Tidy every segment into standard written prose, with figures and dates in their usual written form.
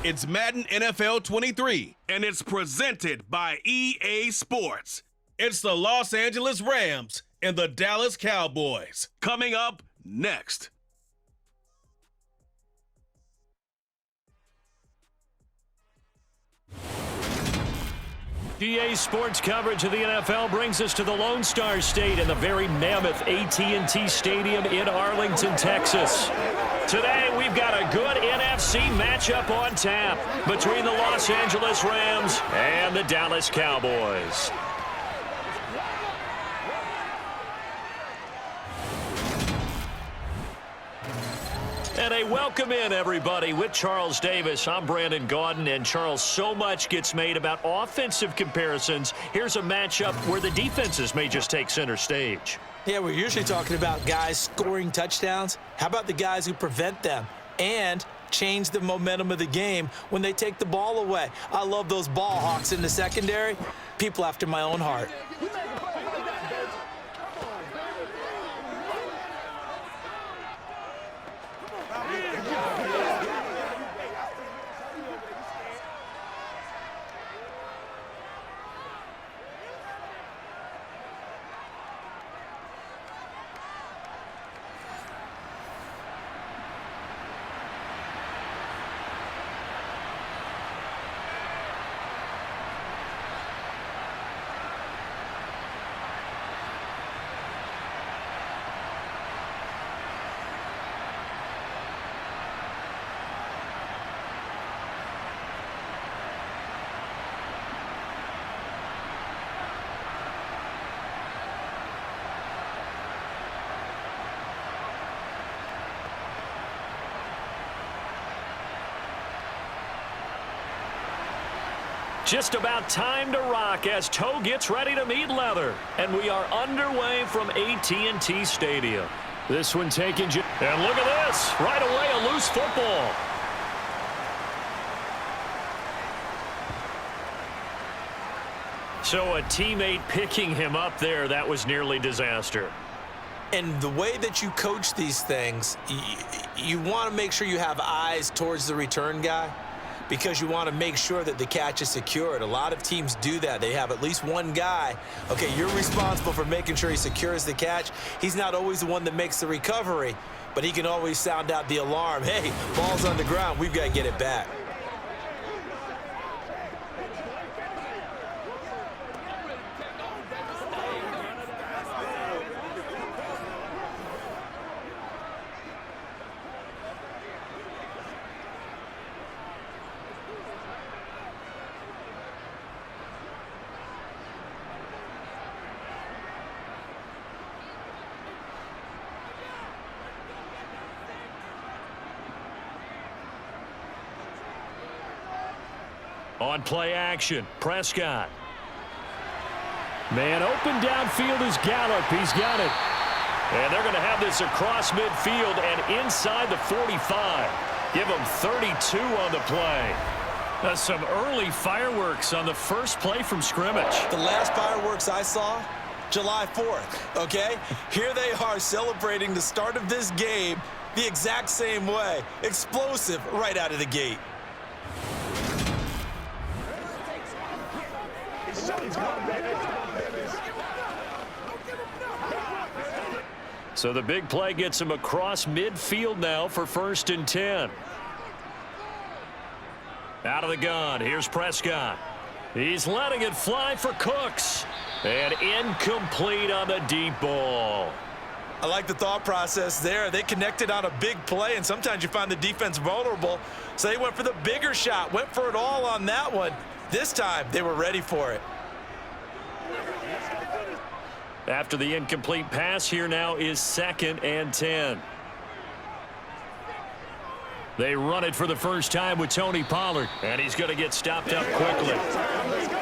It's Madden NFL 23, and it's presented by EA Sports. It's the Los Angeles Rams and the Dallas Cowboys. Coming up next. EA Sports coverage of the NFL brings us to the Lone Star State and the very mammoth AT&T Stadium in Arlington, Texas. Today, we've got a good NFC matchup on tap between the Los Angeles Rams and the Dallas Cowboys. And a welcome in, everybody, with Charles Davis. I'm Brandon Gaudin, and Charles, so much gets made about offensive comparisons. Here's a matchup where the defenses may just take center stage. Yeah, we're usually talking about guys scoring touchdowns. How about the guys who prevent them and change the momentum of the game when they take the ball away? I love those ball hawks in the secondary. People after my own heart. Just about time to rock as toe gets ready to meet leather. And we are underway from AT&T Stadium. This one taken, and look at this, right away a loose football. So a teammate picking him up there, that was nearly disaster. And the way that you coach these things, you want to make sure you have eyes towards the return guy, because you want to make sure that the catch is secured. A lot of teams do that. They have at least one guy. Okay, you're responsible for making sure he secures the catch. He's not always the one that makes the recovery, but he can always sound out the alarm. Hey, ball's on the ground. We've got to get it back. On play action, Prescott. Man open downfield is Gallup. He's got it. And they're going to have this across midfield and inside the 45. Give them 32 on the play. That's some early fireworks on the first play from scrimmage. The last fireworks I saw, July 4th, okay? Here they are celebrating the start of this game the exact same way. Explosive right out of the gate. So the big play gets him across midfield now for 1st and 10. Out of the gun, here's Prescott. He's letting it fly for Cooks. And incomplete on the deep ball. I like the thought process there. They connected on a big play, and sometimes you find the defense vulnerable. So they went for the bigger shot, went for it all on that one. This time, they were ready for it. After the incomplete pass, here now is 2nd and 10. They run it for the first time with Tony Pollard, and he's going to get stopped up quickly.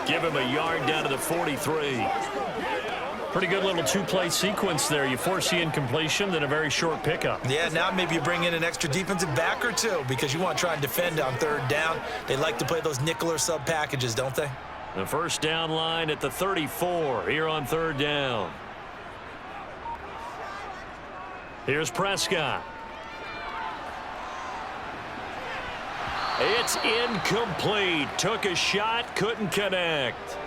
Give him a yard down to the 43. Pretty good little two-play sequence there. You force the incompletion, then a very short pickup. Yeah, now maybe you bring in an extra defensive back or two because you want to try and defend on 3rd down. They like to play those nickel or sub packages, don't they? The first down line at the 34 here on 3rd down. Here's Prescott. It's incomplete. Took a shot, couldn't connect.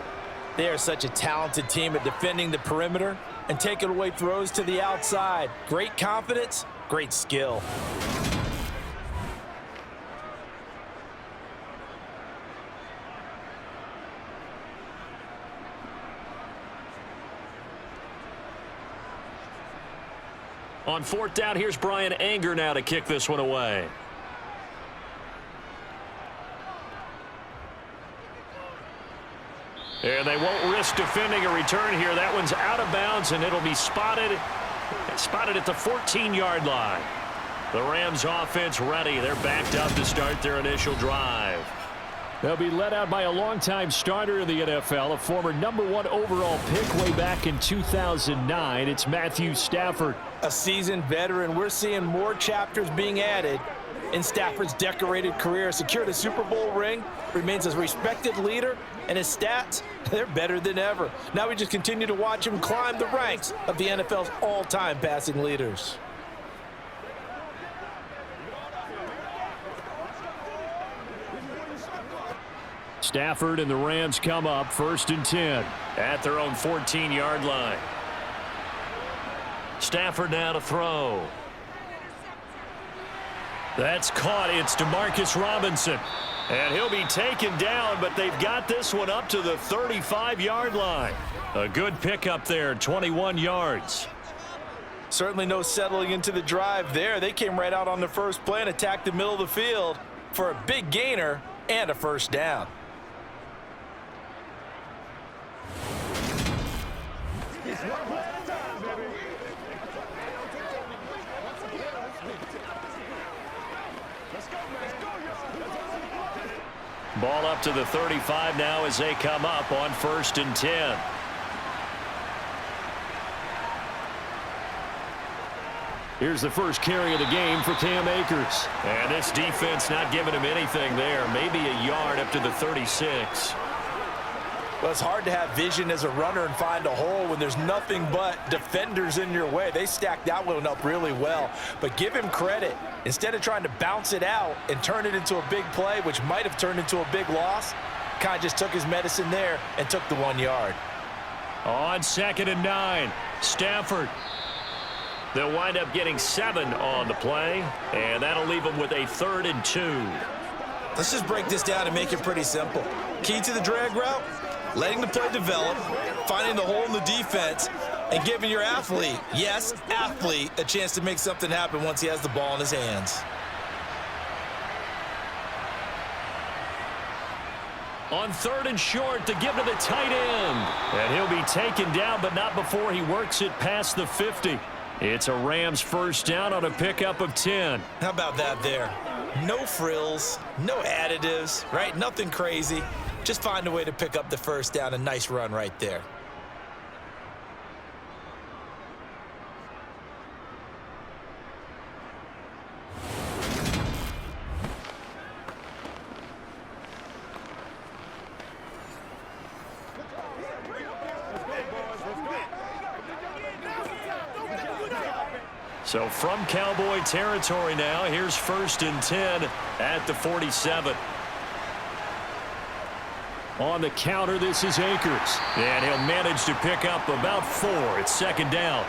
They are such a talented team at defending the perimeter and taking away throws to the outside. Great confidence, great skill. On fourth down, here's Brian Anger now to kick this one away. And they won't risk defending a return here. That one's out of bounds, and it'll be spotted at the 14-yard line. The Rams offense ready. They're backed up to start their initial drive. They'll be led out by a longtime starter in the NFL, a former #1 overall pick way back in 2009. It's Matthew Stafford. A seasoned veteran. We're seeing more chapters being added in Stafford's decorated career. Secured a Super Bowl ring, remains a respected leader, and his stats, they're better than ever. Now we just continue to watch him climb the ranks of the NFL's all-time passing leaders. Stafford and the Rams come up 1st and 10 at their own 14-yard line. Stafford now to throw. That's caught. It's Demarcus Robinson. And he'll be taken down, but they've got this one up to the 35-yard line. A good pickup there, 21 yards. Certainly no settling into the drive there. They came right out on the first play and attacked the middle of the field for a big gainer and a first down. Ball up to the 35 now as they come up on 1st and 10. Here's the first carry of the game for Cam Akers. And this defense not giving him anything there. Maybe a yard up to the 36. Well, it's hard to have vision as a runner and find a hole when there's nothing but defenders in your way. They stacked that one up really well. But give him credit. Instead of trying to bounce it out and turn it into a big play, which might have turned into a big loss, kind of just took his medicine there and took the 1 yard. On 2nd and 9, Stafford. They'll wind up getting 7 on the play, and that'll leave them with a 3rd and 2. Let's just break this down and make it pretty simple. Key to the drag route, letting the play develop, finding the hole in the defense, and giving your athlete, yes, athlete, a chance to make something happen once he has the ball in his hands. On 3rd and short to give to the tight end. And he'll be taken down, but not before he works it past the 50. It's a Rams first down on a pickup of 10. How about that there? No frills, no additives, right? Nothing crazy. Just find a way to pick up the first down. A nice run right there. So from Cowboy territory now, here's 1st and 10 at the 47. On the counter, this is Akers. And he'll manage to pick up about 4. It's 2nd down.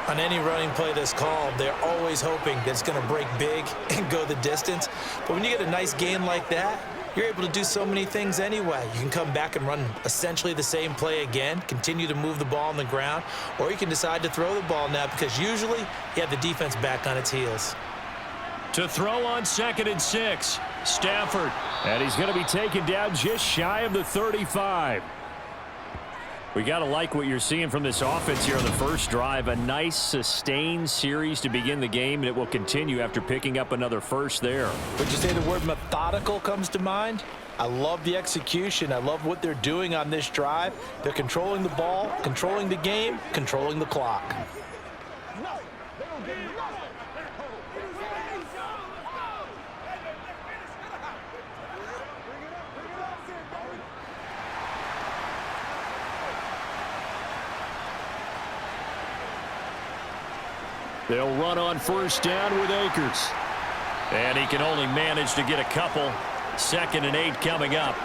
On any running play that's called, they're always hoping that it's going to break big and go the distance. But when you get a nice gain like that, you're able to do so many things anyway. You can come back and run essentially the same play again, continue to move the ball on the ground, or you can decide to throw the ball now because usually you have the defense back on its heels. To throw on 2nd and 6, Stafford. And he's going to be taken down just shy of the 35. We got to like what you're seeing from this offense here on the first drive. A nice, sustained series to begin the game, and it will continue after picking up another first there. Would you say the word methodical comes to mind? I love the execution. I love what they're doing on this drive. They're controlling the ball, controlling the game, controlling the clock. They'll run on first down with Akers. And he can only manage to get a couple. 2nd and 8 coming up.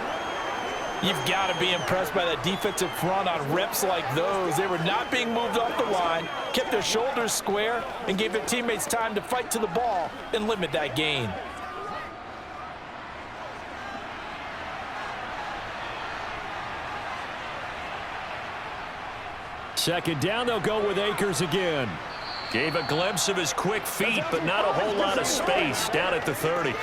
You've got to be impressed by that defensive front on reps like those. They were not being moved off the line, kept their shoulders square, and gave their teammates time to fight to the ball and limit that gain. Second down, they'll go with Akers again. Gave a glimpse of his quick feet, but not a whole lot of space down at the 30.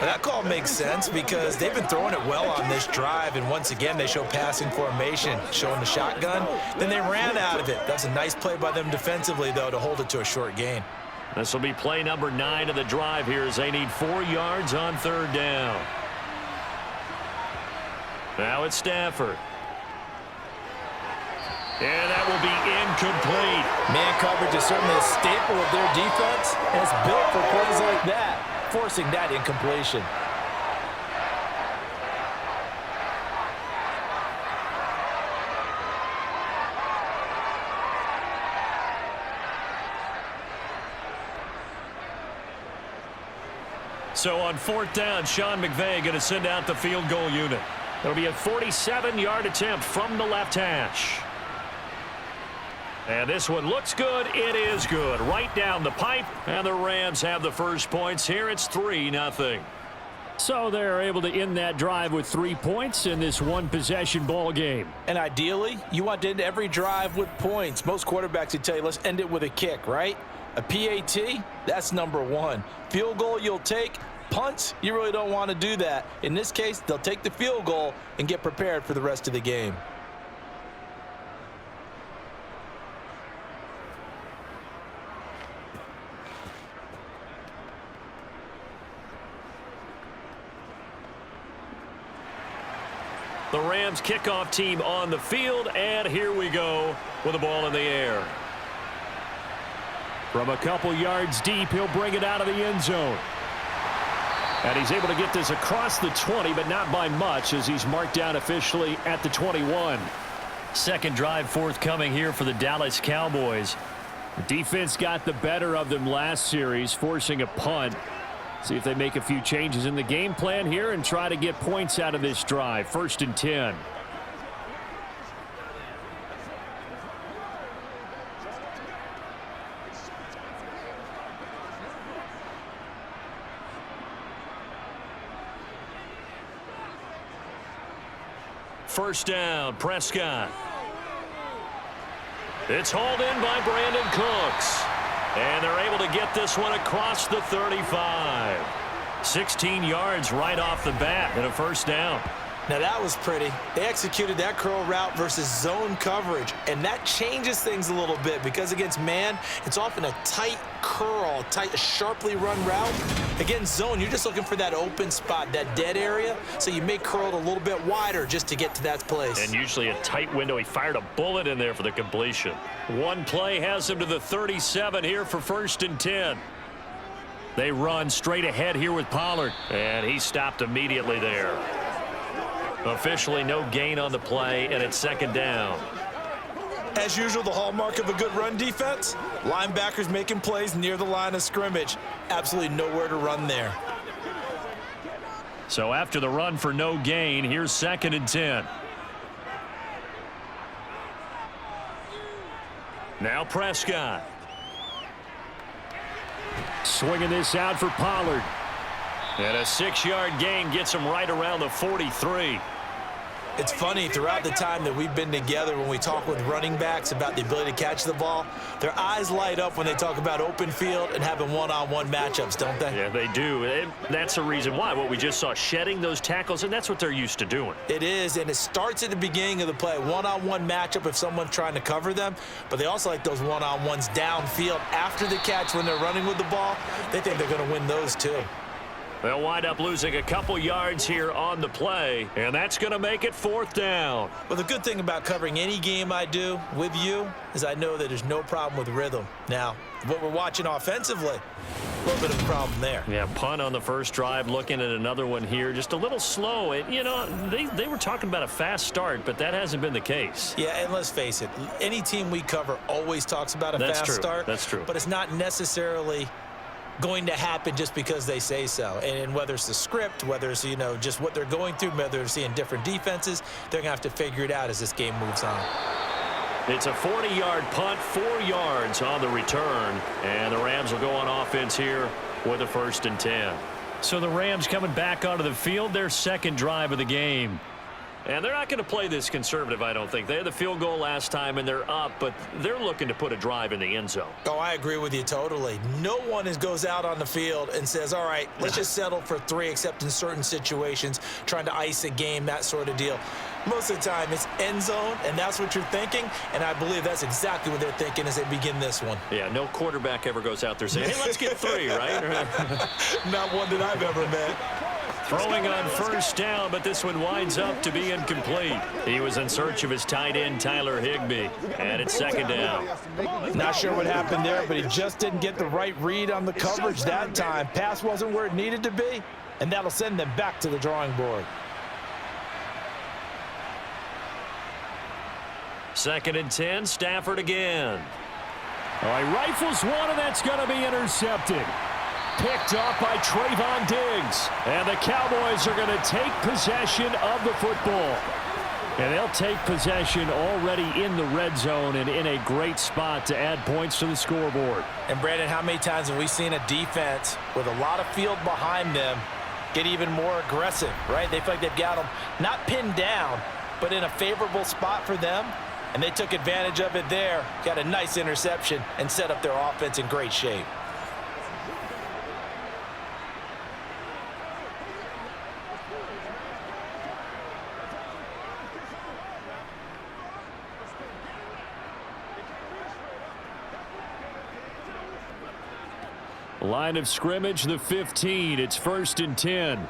That call makes sense because they've been throwing it well on this drive, and once again they show passing formation, showing the shotgun. Then they ran out of it. That's a nice play by them defensively, though, to hold it to a short gain. This will be play number 9 of the drive here as they need 4 yards on 3rd down. Now it's Stafford. And that will be incomplete. Man coverage is certainly a staple of their defense, and it's built for plays like that, forcing that incompletion. So on 4th down, Sean McVay going to send out the field goal unit. It'll be a 47-yard attempt from the left hash. And this one looks good. It is good. Right down the pipe. And the Rams have the first points here. It's 3-0. So they're able to end that drive with 3 points in this one-possession ball game. And ideally, you want to end every drive with points. Most quarterbacks would tell you, let's end it with a kick, right? A PAT, that's number 1. Field goal you'll take. Punts, you really don't want to do that. In this case, they'll take the field goal and get prepared for the rest of the game. The Rams kickoff team on the field, and here we go with the ball in the air. From a couple yards deep, he'll bring it out of the end zone. And he's able to get this across the 20, but not by much as he's marked down officially at the 21. Second drive forthcoming here for the Dallas Cowboys. The defense got the better of them last series, forcing a punt. See if they make a few changes in the game plan here and try to get points out of this drive. 1st and 10. First down, Prescott. It's hauled in by Brandon Cooks. And they're able to get this one across the 35. 16 yards right off the bat and a first down. Now that was pretty. They executed that curl route versus zone coverage, and that changes things a little bit because against man, it's often a tight curl, a sharply run route. Against zone, you're just looking for that open spot, that dead area, so you may curl it a little bit wider just to get to that place. And usually a tight window. He fired a bullet in there for the completion. One play has him to the 37 here for 1st and 10. They run straight ahead here with Pollard, and he stopped immediately there. Officially no gain on the play, and it's 2nd down. As usual, the hallmark of a good run defense, linebackers making plays near the line of scrimmage. Absolutely nowhere to run there. So after the run for no gain, here's 2nd and 10. Now Prescott. Swinging this out for Pollard. And a 6-yard gain gets him right around the 43. It's funny, throughout the time that we've been together, when we talk with running backs about the ability to catch the ball, their eyes light up when they talk about open field and having one-on-one matchups, don't they? Yeah, they do. And that's the reason why. What we just saw, shedding those tackles, and that's what they're used to doing. It is, and it starts at the beginning of the play. One-on-one matchup if someone's trying to cover them, but they also like those one-on-ones downfield after the catch when they're running with the ball. They think they're going to win those too. They'll wind up losing a couple yards here on the play, and that's going to make it 4th down. Well, the good thing about covering any game I do with you is I know that there's no problem with rhythm. Now, what we're watching offensively, a little bit of a problem there. Yeah, punt on the first drive, looking at another one here, just a little slow. And, you know, they were talking about a fast start, but that hasn't been the case. Yeah, and let's face it, any team we cover always talks about a fast start. That's true. But it's not necessarily going to happen just because they say so. And whether it's the script, whether it's, just what they're going through, whether they're seeing different defenses, they're going to have to figure it out as this game moves on. It's a 40-yard punt, 4 yards on the return, and the Rams will go on offense here with a 1st and 10. So the Rams coming back onto the field, their second drive of the game. And they're not going to play this conservative, I don't think. They had the field goal last time, and they're up, but they're looking to put a drive in the end zone. Oh, I agree with you totally. No one goes out on the field and says, all right, let's just settle for 3, except in certain situations, trying to ice a game, that sort of deal. Most of the time, it's end zone, and that's what you're thinking, and I believe that's exactly what they're thinking as they begin this one. Yeah, no quarterback ever goes out there saying, hey, let's get 3, right? Not one that I've ever met. Throwing on 1st down, but this one winds up to be incomplete. He was in search of his tight end, Tyler Higbee, and it's 2nd down. Not sure what happened there, but he just didn't get the right read on the coverage that time. Pass wasn't where it needed to be, and that'll send them back to the drawing board. 2nd and 10, Stafford again. All right, rifles one, and that's going to be intercepted. Picked off by Trayvon Diggs. And the Cowboys are going to take possession of the football. And they'll take possession already in the red zone and in a great spot to add points to the scoreboard. And, Brandon, how many times have we seen a defense with a lot of field behind them get even more aggressive, right? They feel like they've got them not pinned down, but in a favorable spot for them. And they took advantage of it there, got a nice interception, and set up their offense in great shape. Line of scrimmage, the 15. It's 1st and 10.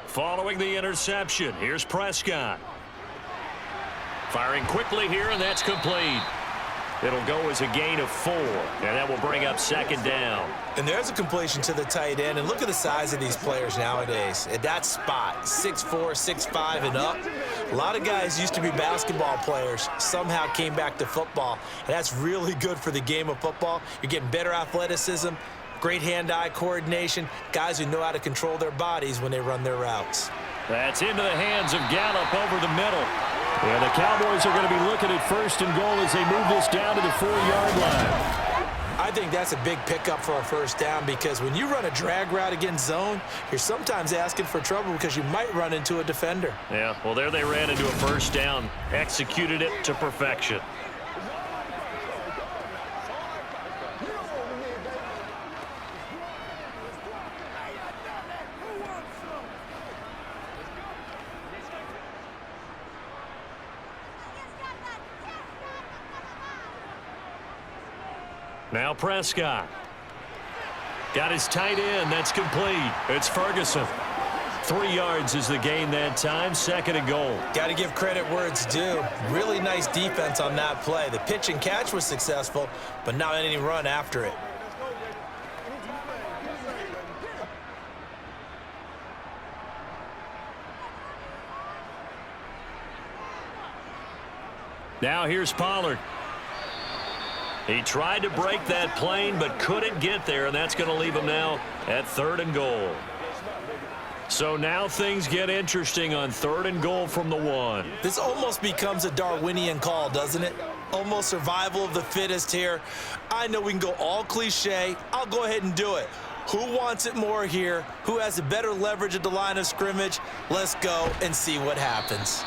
Following the interception, here's Prescott. Firing quickly here, and that's complete. It'll go as a gain of 4, and that will bring up 2nd down. And there's a completion to the tight end, and look at the size of these players nowadays. At that spot, 6'4", 6'5", and up. A lot of guys used to be basketball players, somehow came back to football, and that's really good for the game of football. You're getting better athleticism, great hand-eye coordination, guys who know how to control their bodies when they run their routes. That's into the hands of Gallup over the middle. And the Cowboys are going to be looking at 1st and goal as they move this down to the 4-yard line. I think that's a big pickup for a 1st down, because when you run a drag route against zone, you're sometimes asking for trouble because you might run into a defender. Yeah, well, there they ran into a 1st down, executed it to perfection. Now Prescott. Got his tight end. That's complete. It's Ferguson. 3 yards is the gain that time. 2nd and goal. Got to give credit where it's due. Really nice defense on that play. The pitch and catch was successful, but not any run after it. Now here's Pollard. He tried to break that plane but couldn't get there, and that's going to leave him now at 3rd and goal. So now things get interesting on 3rd and goal from the 1. This almost becomes a Darwinian call, doesn't it? Almost survival of the fittest here. I know we can go all cliche. I'll go ahead and do it. Who wants it more here? Who has a better leverage at the line of scrimmage? Let's go and see what happens.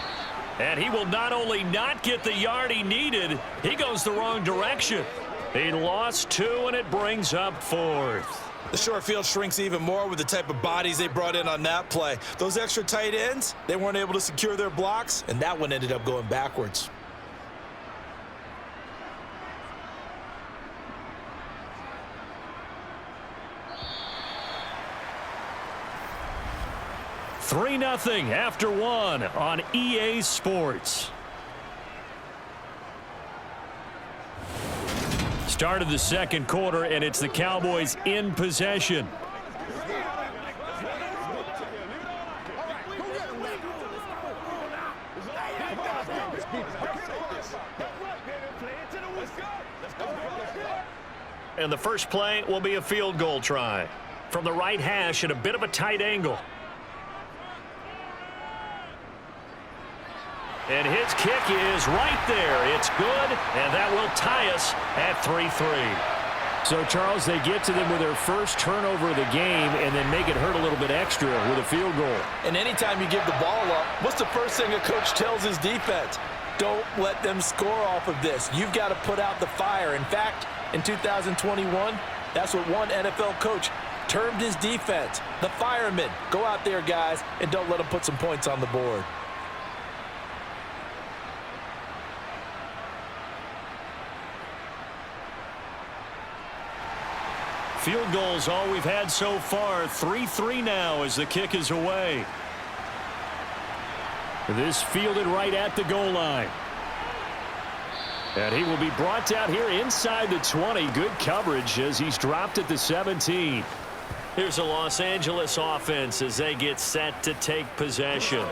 And he will not only not get the yard he needed, he goes the wrong direction. He lost 2, and it brings up 4th. The short field shrinks even more with the type of bodies they brought in on that play. Those extra tight ends, they weren't able to secure their blocks, and that one ended up going backwards. Three 3-0 after 1 on EA Sports. Start of the 2nd quarter, and it's the Cowboys in possession. and the first play will be a field goal try. From the right hash at a bit of a tight angle. And his kick is right there. It's good, and that will tie us at 3-3. So, Charles, they get to them with their first turnover of the game and then make it hurt a little bit extra with a field goal. And anytime you give the ball up, what's the first thing a coach tells his defense? Don't let them score off of this. You've got to put out the fire. In fact, in 2021, that's what one NFL coach termed his defense, the firemen. Go out there, guys, and don't let them put some points on the board. Field goals all we've had so far. 3-3 now as the kick is away. This fielded right at the goal line. And he will be brought down here inside the 20. Good coverage as he's dropped at the 17. Here's a Los Angeles offense as they get set to take possession.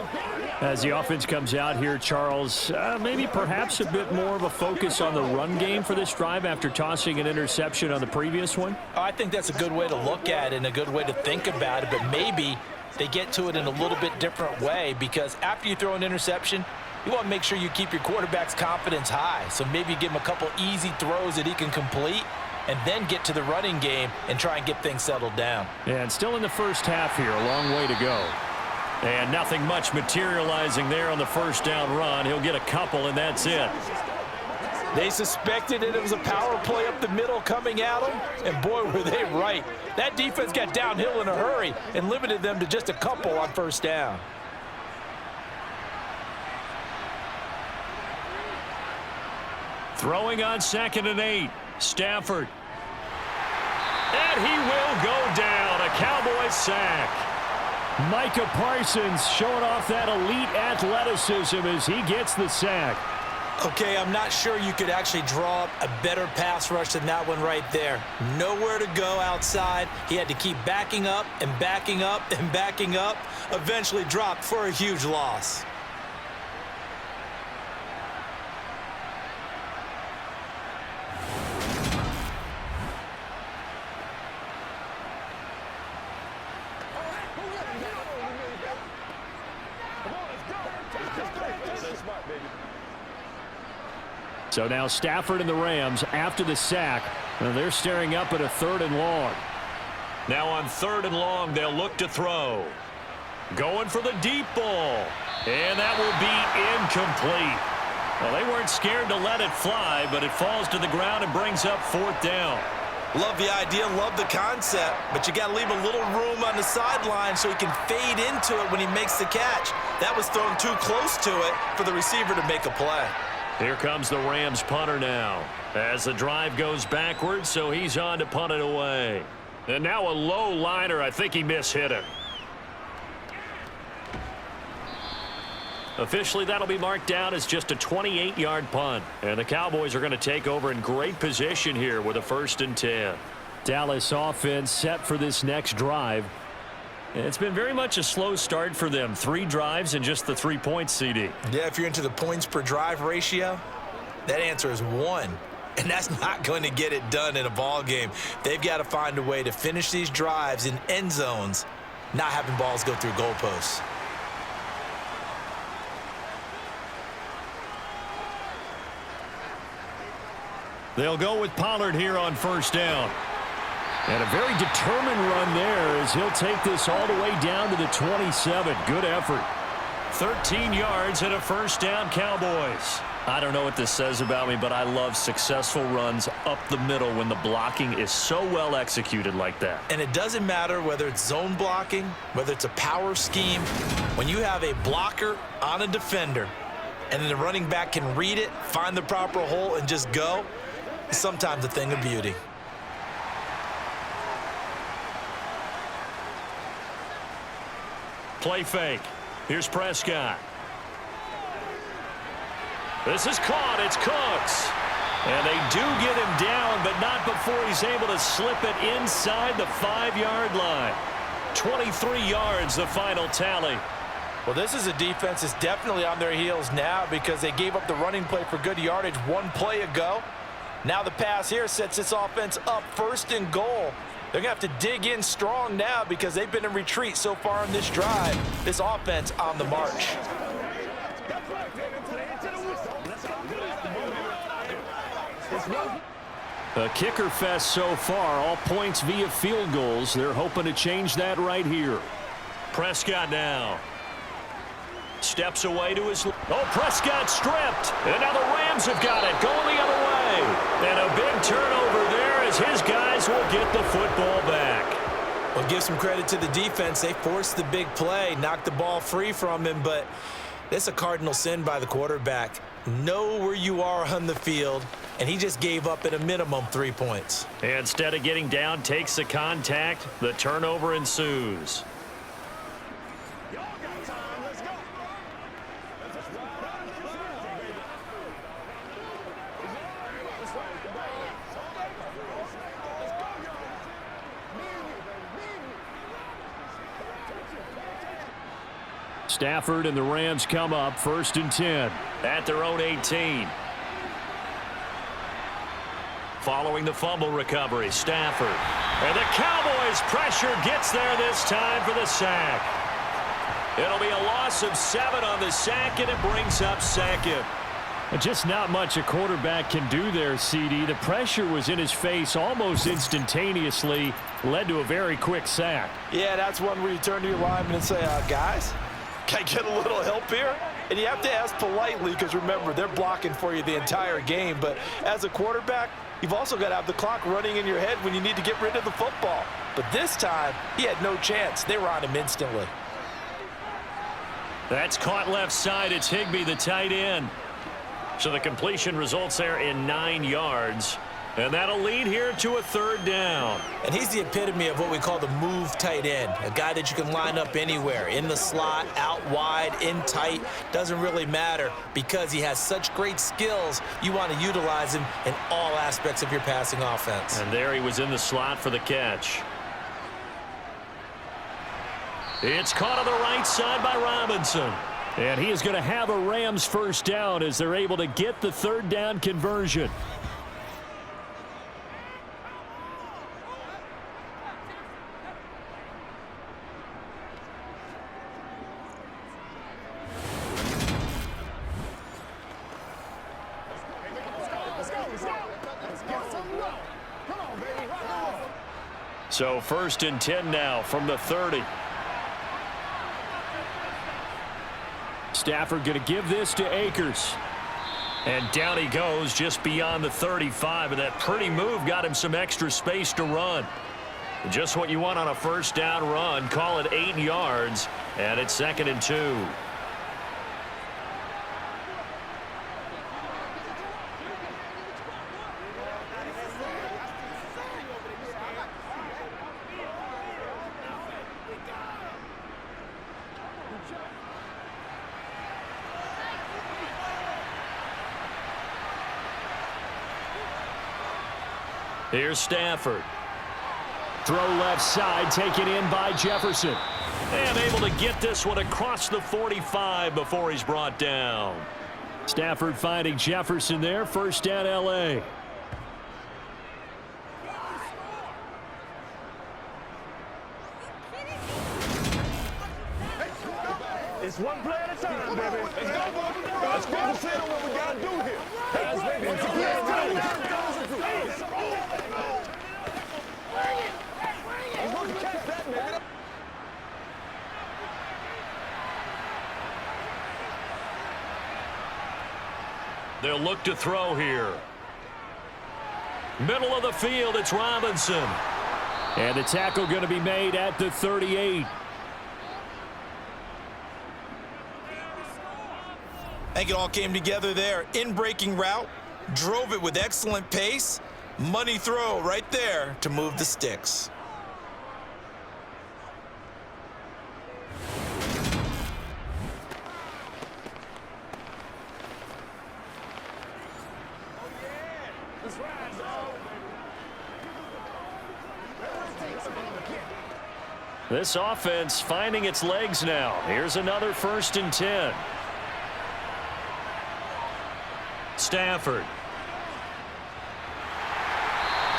As the offense comes out here, Charles, maybe perhaps a bit more of a focus on the run game for this drive after tossing an interception on the previous one? Oh, I think that's a good way to look at it and a good way to think about it, but maybe they get to it in a little bit different way because after you throw an interception, you want to make sure you keep your quarterback's confidence high. So maybe give him a couple easy throws that he can complete and then get to the running game and try and get things settled down. And still in the first half here, a long way to go. And nothing much materializing there on the first down run. He'll get a couple, and that's it. They suspected it was a power play up the middle coming at them, and boy, were they right. That defense got downhill in a hurry and limited them to just a couple on first down. Throwing on 2nd and 8. Stafford. And he will go down. A Cowboys sack. Micah Parsons showing off that elite athleticism as he gets the sack. Okay, I'm not sure you could actually draw up a better pass rush than that one right there. Nowhere to go outside. He had to keep backing up and backing up and backing up. Eventually dropped for a huge loss. So now Stafford and the Rams after the sack. And they're staring up at a 3rd and long. Now on 3rd and long, they'll look to throw. Going for the deep ball. And that will be incomplete. Well, they weren't scared to let it fly, but it falls to the ground and brings up 4th down. Love the idea, love the concept, but you got to leave a little room on the sideline so he can fade into it when he makes the catch. That was thrown too close to it for the receiver to make a play. Here comes the Rams punter now as the drive goes backwards, so he's on to punt it away. And now a low liner. I think he mishit it. Officially, that'll be marked down as just a 28-yard punt. And the Cowboys are going to take over in great position here with a 1st and 10. Dallas offense set for this next drive. It's been very much a slow start for them. 3 drives and just the 3 points, CD. Yeah, if you're into the points per drive ratio, that answer is 1. And that's not going to get it done in a ball game. They've got to find a way to finish these drives in end zones, not having balls go through goalposts. They'll go with Pollard here on 1st down. And a very determined run there as he'll take this all the way down to the 27. Good effort. 13 yards and a 1st down, Cowboys. I don't know what this says about me, but I love successful runs up the middle when the blocking is so well executed like that. And it doesn't matter whether it's zone blocking, whether it's a power scheme. When you have a blocker on a defender and then the running back can read it, find the proper hole, and just go, it's sometimes a thing of beauty. Play fake. Here's Prescott. This is caught. It's Cooks. And they do get him down, but not before he's able to slip it inside the 5-yard line. 23 yards, the final tally. Well, this is a defense that's definitely on their heels now because they gave up the running play for good yardage 1 play ago. Now the pass here sets this offense up 1st and goal. They're going to have to dig in strong now because they've been in retreat so far in this drive. This offense on the march. A kicker fest so far, all points via field goals. They're hoping to change that right here. Prescott now. Steps away to his... Oh, Prescott stripped. And now the Rams have got it, going the other way. And a big turnover there as his guys will get the football back. Well, give some credit to the defense. They forced the big play, knocked the ball free from him, but that's a cardinal sin by the quarterback. Know where you are on the field, and he just gave up at a minimum 3 points. Instead of getting down, takes the contact. The turnover ensues. Stafford and the Rams come up 1st and 10. At their own 18. Following the fumble recovery, Stafford. And the Cowboys pressure gets there this time for the sack. It'll be a loss of 7 on the sack, and it brings up 2nd. Just not much a quarterback can do there, CD. The pressure was in his face almost instantaneously, led to a very quick sack. Yeah, that's one where you turn to your lineman and say, guys, can I get a little help here? And you have to ask politely because, remember, they're blocking for you the entire game. But as a quarterback, you've also got to have the clock running in your head when you need to get rid of the football. But this time, he had no chance. They were on him instantly. That's caught left side. It's Higbee, the tight end. So the completion results there in 9 yards. And that'll lead here to a 3rd down. And he's the epitome of what we call the move tight end, a guy that you can line up anywhere, in the slot, out wide, in tight, doesn't really matter because he has such great skills. You want to utilize him in all aspects of your passing offense. And there he was in the slot for the catch. It's caught on the right side by Robinson. And he is going to have a Rams 1st down as they're able to get the 3rd down conversion. So 1st and 10 now from the 30. Stafford going to give this to Akers. And down he goes just beyond the 35. And that pretty move got him some extra space to run. Just what you want on a 1st down run. Call it 8 yards. And it's 2nd and 2. Here's Stafford. Throw left side, taken in by Jefferson. And able to get this one across the 45 before he's brought down. Stafford finding Jefferson there. 1st down, L.A. It's one play at a time, baby. Let's go. Let's focus in on what we got to do here. Pass, baby. It's a play at a time. They'll look to throw here. Middle of the field, it's Robinson. And the tackle going to be made at the 38. I think it all came together there. In-breaking route, drove it with excellent pace. Money throw right there to move the sticks. This offense finding its legs now. Here's another 1st and 10. Stafford.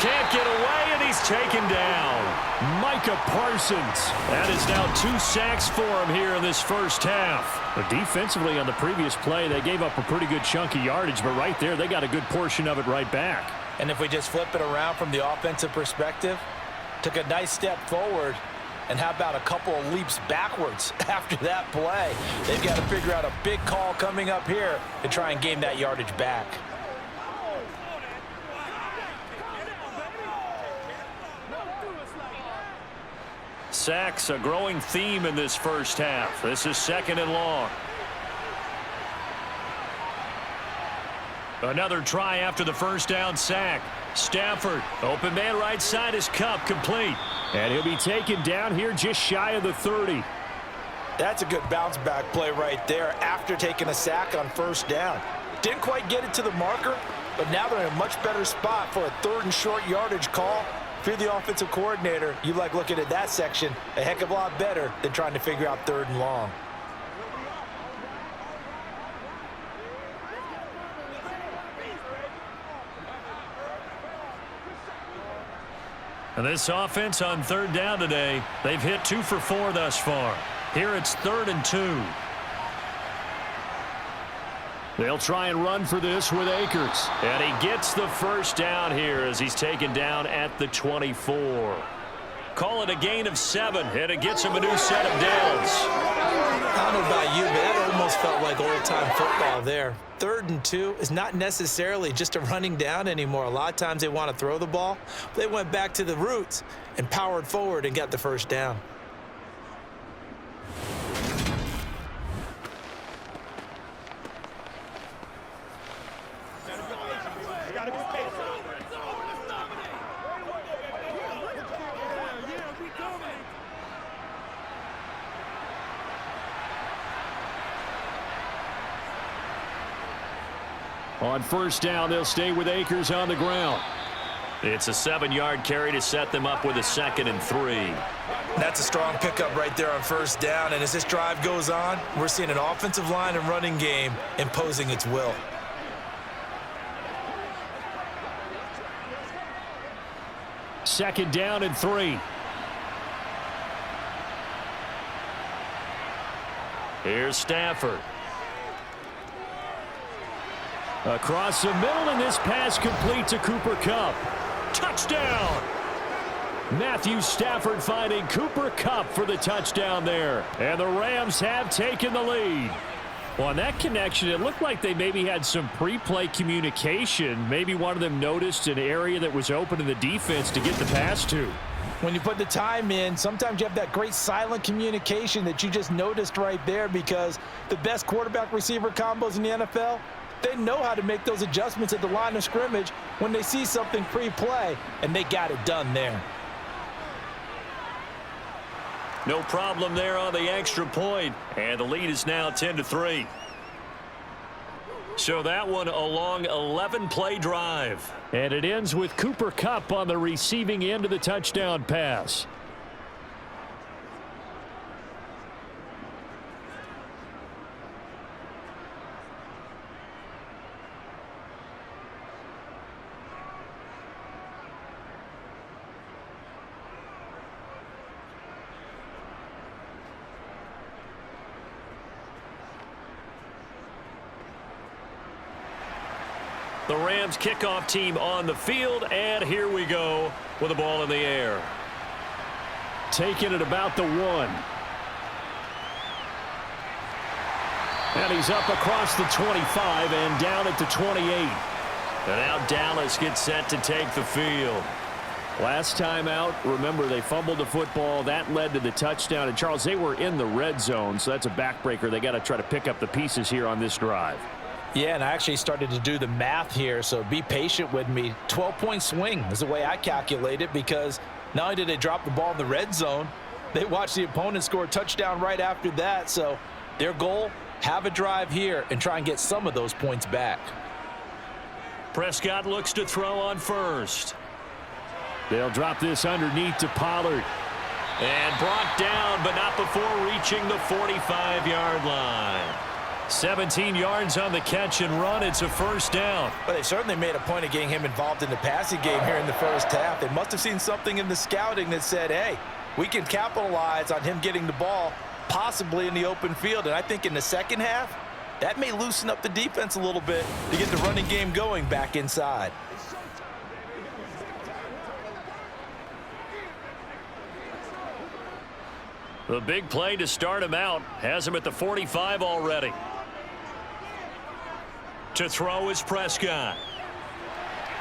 Can't get away, and he's taken down. Micah Parsons. That is now 2 sacks for him here in this first half. But defensively on the previous play, they gave up a pretty good chunk of yardage, but right there, they got a good portion of it right back. And if we just flip it around from the offensive perspective, took a nice step forward, and how about a couple of leaps backwards after that play? They've got to figure out a big call coming up here to try and gain that yardage back. Sacks, a growing theme in this first half. This is 2nd and long. Another try after the first down sack. Stafford, open man right side is Kupp, complete. And he'll be taken down here just shy of the 30. That's a good bounce back play right there after taking a sack on first down. Didn't quite get it to the marker, but now they're in a much better spot for a 3rd and short yardage call. If you're the offensive coordinator, you like looking at that section a heck of a lot better than trying to figure out 3rd and long. And this offense on 3rd down today, they've hit 2 for 4 thus far. Here it's 3rd and 2. They'll try and run for this with Akers. And he gets the first down here as he's taken down at the 24. Call it a gain of 7, and it gets him a new set of downs. I don't know about you, but that almost felt like old-time football there. 3rd and 2 is not necessarily just a running down anymore. A lot of times they want to throw the ball. They went back to the roots and powered forward and got the first down. On first down, they'll stay with Akers on the ground. It's a 7-yard carry to set them up with a 2nd and 3. That's a strong pickup right there on first down, and as this drive goes on, we're seeing an offensive line and running game imposing its will. Second down and 3. Here's Stafford. Across the middle, and this pass complete to Cooper Kupp. Touchdown! Matthew Stafford finding Cooper Kupp for the touchdown there. And the Rams have taken the lead. Well, on that connection, it looked like they maybe had some pre-play communication. Maybe one of them noticed an area that was open in the defense to get the pass to. When you put the time in, sometimes you have that great silent communication that you just noticed right there, because the best quarterback-receiver combos in the NFL, they know how to make those adjustments at the line of scrimmage when they see something pre-play, and they got it done there. No problem there on the extra point, and the lead is now 10-3. So that one a long 11-play drive. And it ends with Cooper Kupp on the receiving end of the touchdown pass. The Rams kickoff team on the field, and here we go with the ball in the air. Taking it about the 1. And he's up across the 25 and down at the 28. And now Dallas gets set to take the field. Last time out, remember, they fumbled the football. That led to the touchdown. And, Charles, they were in the red zone, so that's a backbreaker. They got to try to pick up the pieces here on this drive. Yeah, and I actually started to do the math here, so be patient with me. 12-point swing is the way I calculate it, because not only did they drop the ball in the red zone, they watched the opponent score a touchdown right after that. So their goal, have a drive here and try and get some of those points back. Prescott looks to throw on first. They'll drop this underneath to Pollard. And brought down, but not before reaching the 45-yard line. 17 yards on the catch and run. It's a first down. But they certainly made a point of getting him involved in the passing game here in the first half. They must have seen something in the scouting that said, hey, we can capitalize on him getting the ball possibly in the open field. And I think in the second half, that may loosen up the defense a little bit to get the running game going back inside. The big play to start him out has him at the 45 already. To throw is Prescott.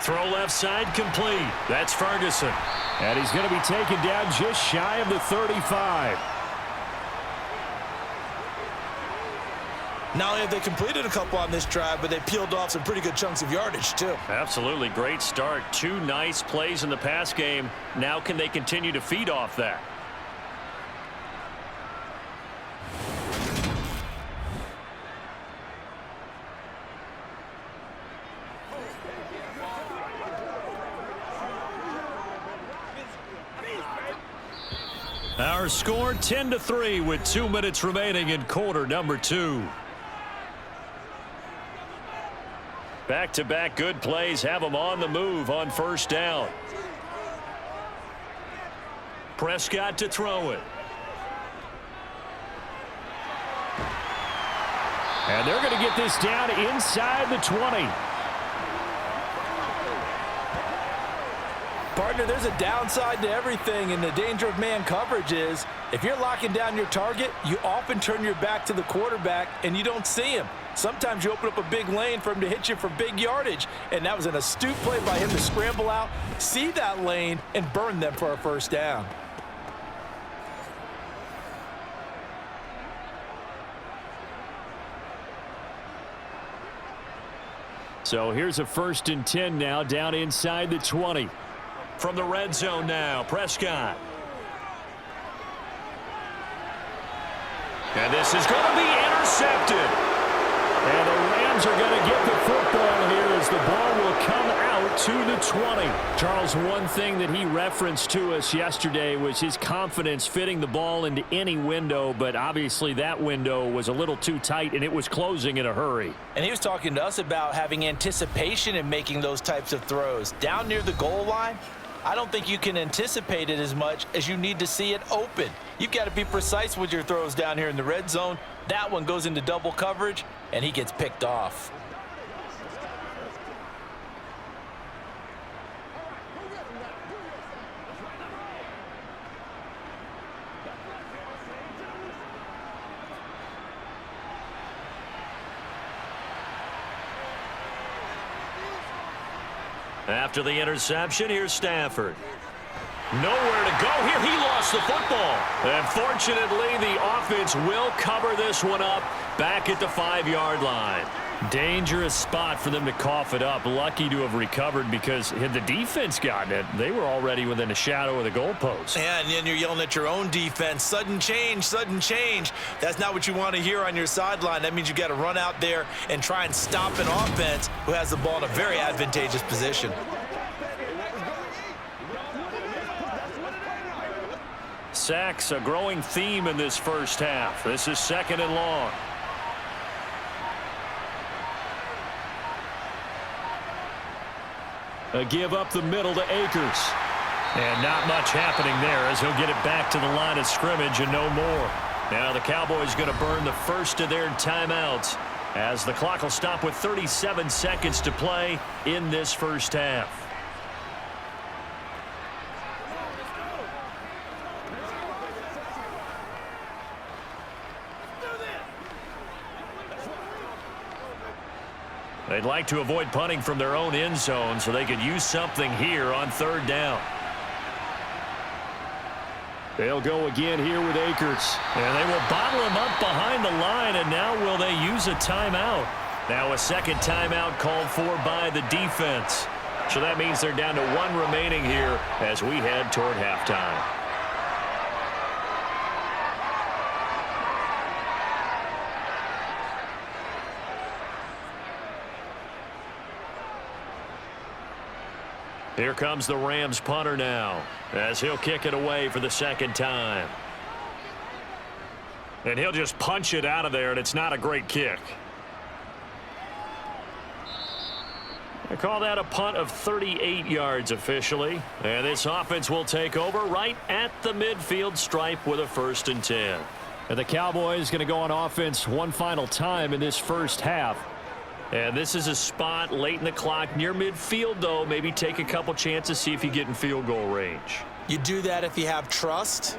Throw left side complete. That's Ferguson. And he's going to be taken down just shy of the 35. Not only have they completed a couple on this drive, but they peeled off some pretty good chunks of yardage, too. Absolutely great start. 2 nice plays in the pass game. Now can they continue to feed off that? Our score 10-3 with 2 minutes remaining in quarter number 2. Back-to-back good plays have them on the move on first down. Prescott to throw it. And they're going to get this down inside the 20. Partner, there's a downside to everything, and the danger of man coverage is if you're locking down your target, you often turn your back to the quarterback and you don't see him. Sometimes you open up a big lane for him to hit you for big yardage, and that was an astute play by him to scramble out, see that lane, and burn them for a first down. So here's a 1st and 10 now down inside the 20. From the red zone now, Prescott. And this is going to be intercepted. And the Rams are going to get the football here as the ball will come out to the 20. Charles, one thing that he referenced to us yesterday was his confidence fitting the ball into any window, but obviously that window was a little too tight and it was closing in a hurry. And he was talking to us about having anticipation in making those types of throws. Down near the goal line, I don't think you can anticipate it as much as you need to see it open. You've got to be precise with your throws down here in the red zone. That one goes into double coverage, and he gets picked off. After the interception, here's Stafford. Nowhere to go here. He lost the football. And fortunately, the offense will cover this one up back at the 5-yard line. Dangerous spot for them to cough it up. Lucky to have recovered because had the defense gotten it, they were already within a shadow of the goalpost. Yeah, and then you're yelling at your own defense. Sudden change, sudden change. That's not what you want to hear on your sideline. That means you got to run out there and try and stop an offense who has the ball in a very advantageous position. Sacks, a growing theme in this first half. This is 2nd and long. A give up the middle to Akers. And not much happening there as he'll get it back to the line of scrimmage and no more. Now the Cowboys going to burn the first of their timeouts as the clock will stop with 37 seconds to play in this first half. They'd like to avoid punting from their own end zone so they could use something here on 3rd down. They'll go again here with Akers. And they will bottle him up behind the line, and now will they use a timeout? Now a second timeout called for by the defense. So that means they're down to 1 remaining here as we head toward halftime. Here comes the Rams punter now as he'll kick it away for the 2nd time. And he'll just punch it out of there, and it's not a great kick. I call that a punt of 38 yards officially. And this offense will take over right at the midfield stripe with a 1st and 10. And the Cowboys going to go on offense one final time in this first half. And this is a spot late in the clock near midfield, though. Maybe take a couple chances, see if you get in field goal range. You do that if you have trust.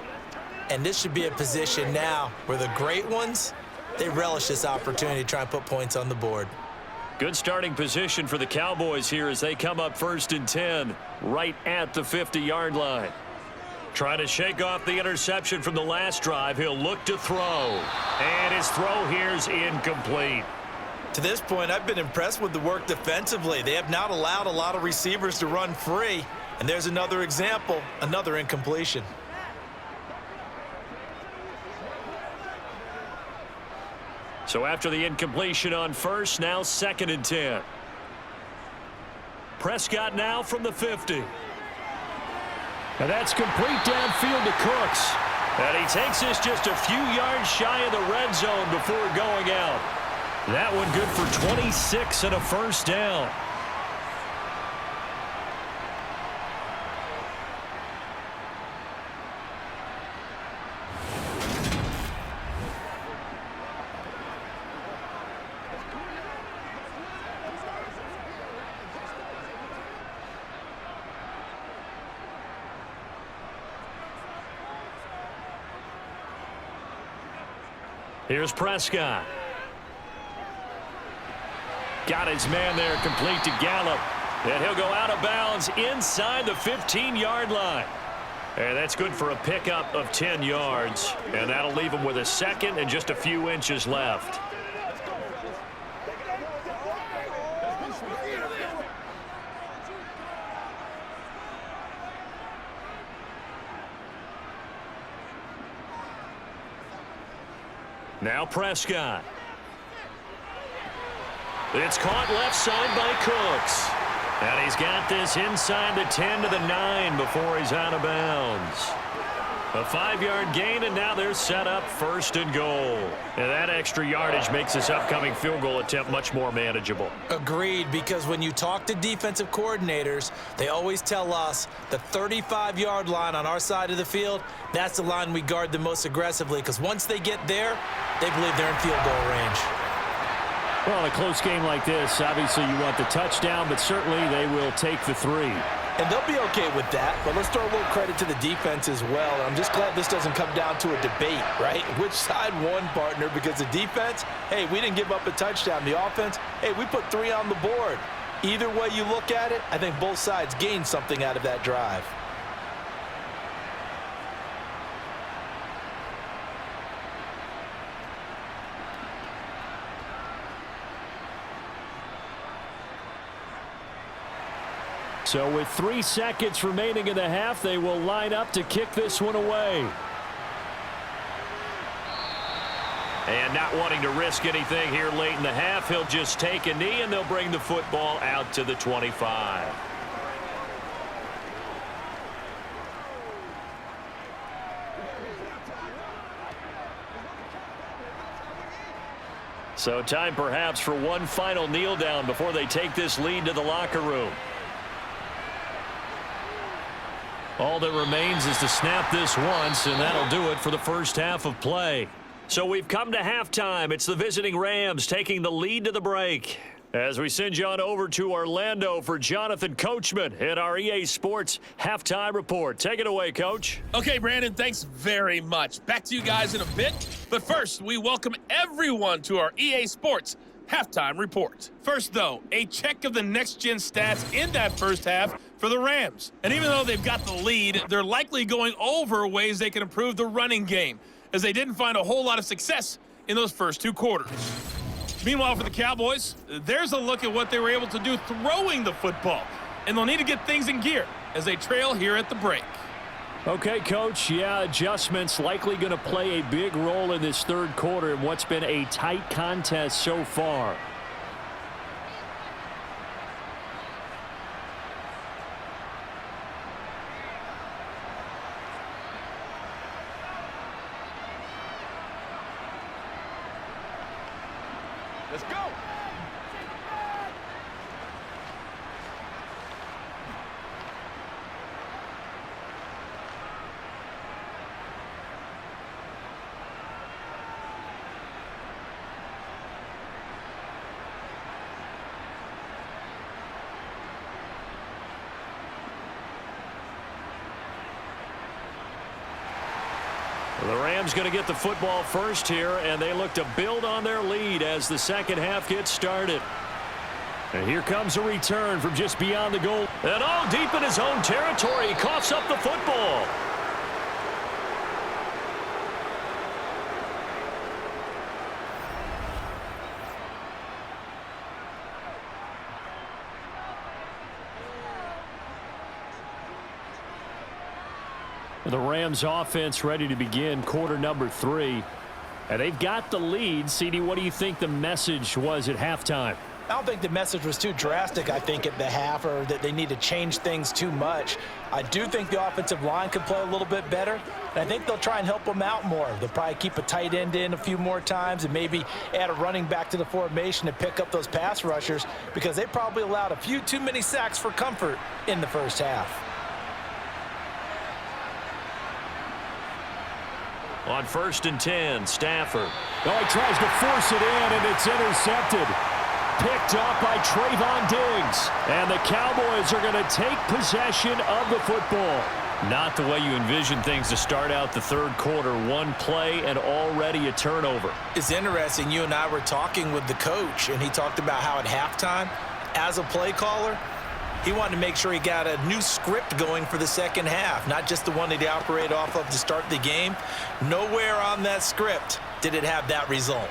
And this should be a position now where the great ones, they relish this opportunity to try and put points on the board. Good starting position for the Cowboys here as they come up 1st and 10 right at the 50-yard line. Trying to shake off the interception from the last drive. He'll look to throw. And his throw here is incomplete. To this point, I've been impressed with the work defensively. They have not allowed a lot of receivers to run free. And there's another example, another incompletion. So after the incompletion on 1st, now 2nd and 10. Prescott now from the 50. And that's complete downfield to Cooks. And he takes this just a few yards shy of the red zone before going out. That one good for 26 and a 1st down. Here's Prescott. Got his man there, complete to Gallup. And he'll go out of bounds inside the 15-yard line. And that's good for a pickup of 10 yards. And that'll leave him with a 2nd and just a few inches left. Now Prescott. It's caught left side by Cooks. And he's got this inside the 10 to the 9 before he's out of bounds. A 5-yard gain, and now they're set up 1st and goal. And that extra yardage makes this upcoming field goal attempt much more manageable. Agreed, because when you talk to defensive coordinators, they always tell us the 35-yard line on our side of the field, that's the line we guard the most aggressively, because once they get there, they believe they're in field goal range. Well, in a close game like this, obviously you want the touchdown, but certainly they will take the 3. And they'll be okay with that, but let's throw a little credit to the defense as well. I'm just glad this doesn't come down to a debate, right? Which side won, partner? Because the defense, hey, we didn't give up a touchdown. The offense, hey, we put 3 on the board. Either way you look at it, I think both sides gained something out of that drive. So with 3 seconds remaining in the half, they will line up to kick this one away. And not wanting to risk anything here late in the half, he'll just take a knee, and they'll bring the football out to the 25. So time perhaps for one final kneel down before they take this lead to the locker room. All that remains is to snap this once, and that'll do it for the first half of play. So we've come to halftime. It's the visiting Rams taking the lead to the break. As we send you on over to Orlando for Jonathan Coachman at our EA Sports Halftime Report. Take it away, Coach. Okay, Brandon, thanks very much. Back to you guys in a bit. But first, we welcome everyone to our EA Sports Halftime Report. First, though, a check of the next-gen stats in that first half for the Rams. And even though they've got the lead, they're likely going over ways they can improve the running game, as they didn't find a whole lot of success in those first 2 quarters. Meanwhile, for the Cowboys, there's a look at what they were able to do throwing the football, and they'll need to get things in gear as they trail here at the break. Okay, Coach, yeah, adjustments likely going to play a big role in this third quarter in what's been a tight contest so far. The Rams going to get the football first here, and they look to build on their lead as the second half gets started. And here comes a return from just beyond the goal. And all deep in his own territory, he coughs up the football. The Rams offense ready to begin quarter number 3. And they've got the lead. CD, what do you think the message was at halftime? I don't think the message was too drastic, I think, at the half, or that they need to change things too much. I do think the offensive line could play a little bit better, and I think they'll try and help them out more. They'll probably keep a tight end in a few more times and maybe add a running back to the formation to pick up those pass rushers, because they probably allowed a few too many sacks for comfort in the first half. On 1st and 10, Stafford. Oh, he tries to force it in, and it's intercepted. Picked off by Trayvon Diggs. And the Cowboys are going to take possession of the football. Not the way you envision things to start out the third quarter. One play and already a turnover. It's interesting. You and I were talking with the coach, and he talked about how at halftime, as a play caller, he wanted to make sure he got a new script going for the second half, not just the one that he operated off of to start the game. Nowhere on that script did it have that result.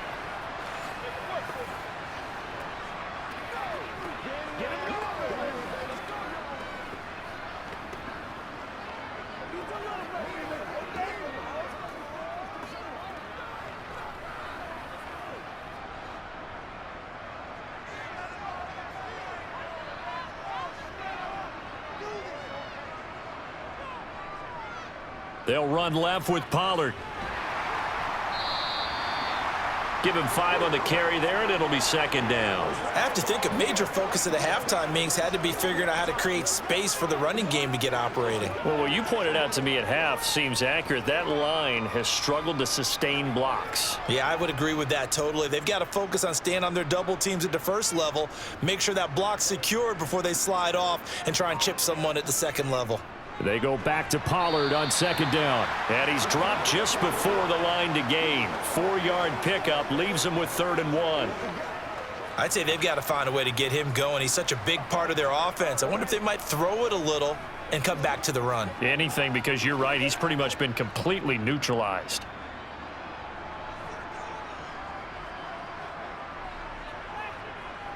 They'll run left with Pollard. Give him 5 on the carry there, and it'll be second down. I have to think a major focus of the halftime meetings had to be figuring out how to create space for the running game to get operating. Well, what you pointed out to me at half seems accurate. That line has struggled to sustain blocks. Yeah, I would agree with that totally. They've got to focus on staying on their double teams at the first level, make sure that block's secured before they slide off and try and chip someone at the second level. They go back to Pollard on second down. And he's dropped just before the line to gain. 4-yard pickup leaves him with 3rd and 1. I'd say they've got to find a way to get him going. He's such a big part of their offense. I wonder if they might throw it a little and come back to the run. Anything, because you're right. He's pretty much been completely neutralized.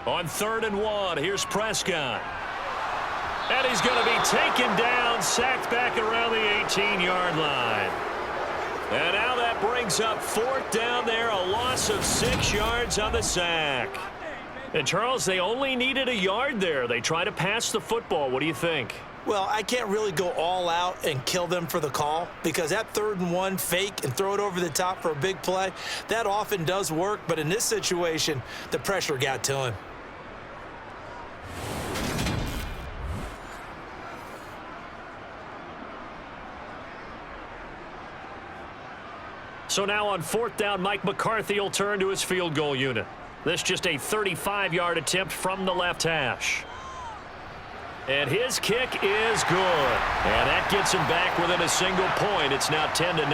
On 3rd and 1, here's Prescott. And he's going to be taken down, sacked back around the 18-yard line. And now that brings up 4th down there, a loss of 6 yards on the sack. And, Charles, they only needed a yard there. They try to pass the football. What do you think? Well, I can't really go all out and kill them for the call, because that 3rd and 1 fake and throw it over the top for a big play, that often does work. But in this situation, the pressure got to him. So now on 4th down, Mike McCarthy will turn to his field goal unit. This just a 35-yard attempt from the left hash. And his kick is good. And that gets him back within a single point. It's now 10-9.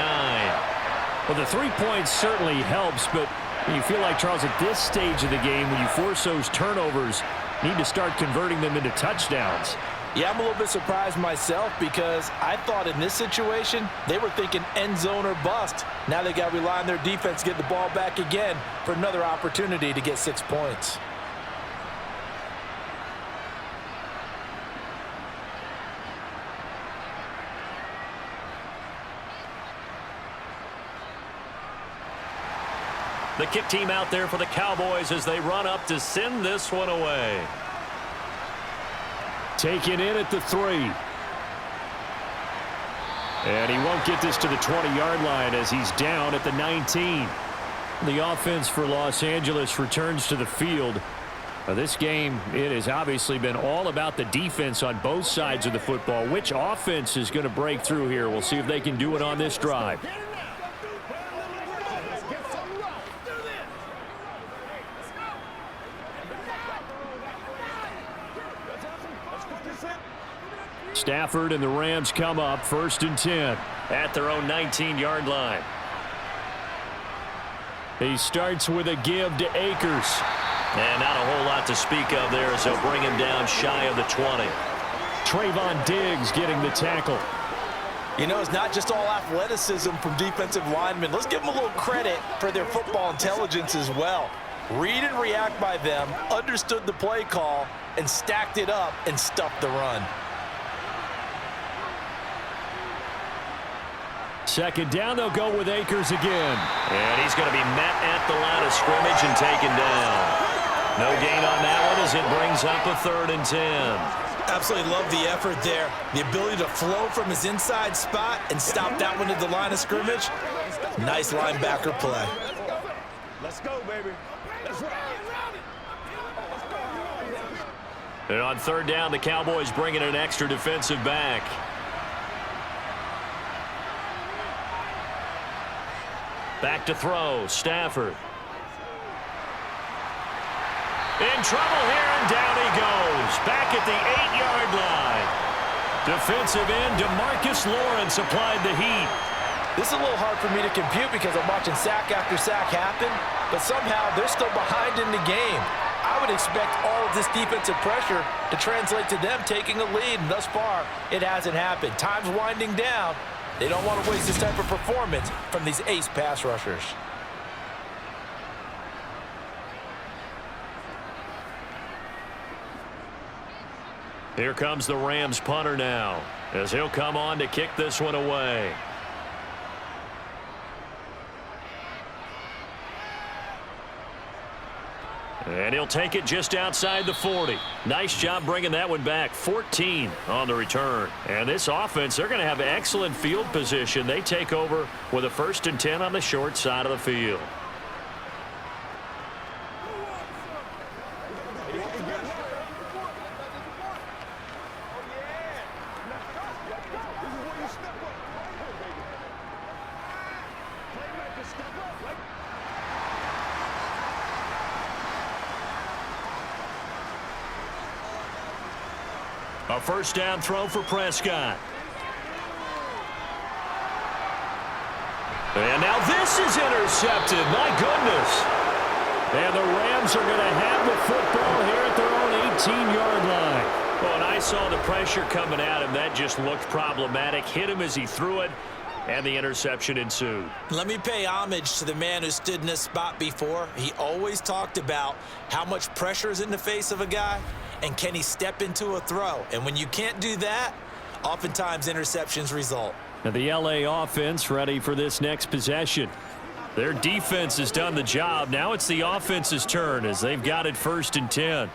Well, the 3 points certainly helps, but you feel like, Charles, at this stage of the game, when you force those turnovers, you need to start converting them into touchdowns. Yeah, I'm a little bit surprised myself, because I thought in this situation they were thinking end zone or bust. Now they got to rely on their defense to get the ball back again for another opportunity to get 6 points. The kick team out there for the Cowboys as they run up to send this one away. Taken in at the 3. And he won't get this to the 20-yard line as he's down at the 19. The offense for Los Angeles returns to the field. This game, it has obviously been all about the defense on both sides of the football. Which offense is going to break through here? We'll see if they can do it on this drive. Stafford and the Rams come up 1st and 10. At their own 19-yard line. He starts with a give to Akers. And not a whole lot to speak of there as they'll bring him down shy of the 20. Trayvon Diggs getting the tackle. You know, it's not just all athleticism from defensive linemen. Let's give them a little credit for their football intelligence as well. Read and react by them, understood the play call, and stacked it up and stuffed the run. Second down, they'll go with Akers again. And he's going to be met at the line of scrimmage and taken down. No gain on that one as it brings up a 3rd and 10. Absolutely love the effort there. The ability to flow from his inside spot and stop that one at the line of scrimmage. Nice linebacker play. Let's go, baby. Let's ride. And on 3rd down, the Cowboys bringing an extra defensive back. Back to throw, Stafford. In trouble here, and down he goes. Back at the 8-yard line. Defensive end, DeMarcus Lawrence applied the heat. This is a little hard for me to compute because I'm watching sack after sack happen, but somehow they're still behind in the game. I would expect all of this defensive pressure to translate to them taking a lead, and thus far, it hasn't happened. Time's winding down. They don't want to waste this type of performance from these ace pass rushers. Here comes the Rams punter now, as he'll come on to kick this one away. And he'll take it just outside the 40. Nice job bringing that one back. 14 on the return. And this offense, they're going to have excellent field position. They take over with a 1st and 10 on the short side of the field. A 1st down throw for Prescott. And now this is intercepted. My goodness. And the Rams are going to have the football here at their own 18-yard line. Well, and I saw the pressure coming at him. That just looked problematic. Hit him as he threw it, and the interception ensued. Let me pay homage to the man who stood in this spot before. He always talked about how much pressure is in the face of a guy, and can he step into a throw? And when you can't do that, oftentimes interceptions result. And the LA offense ready for this next possession. Their defense has done the job. Now it's the offense's turn as they've got it 1st and 10.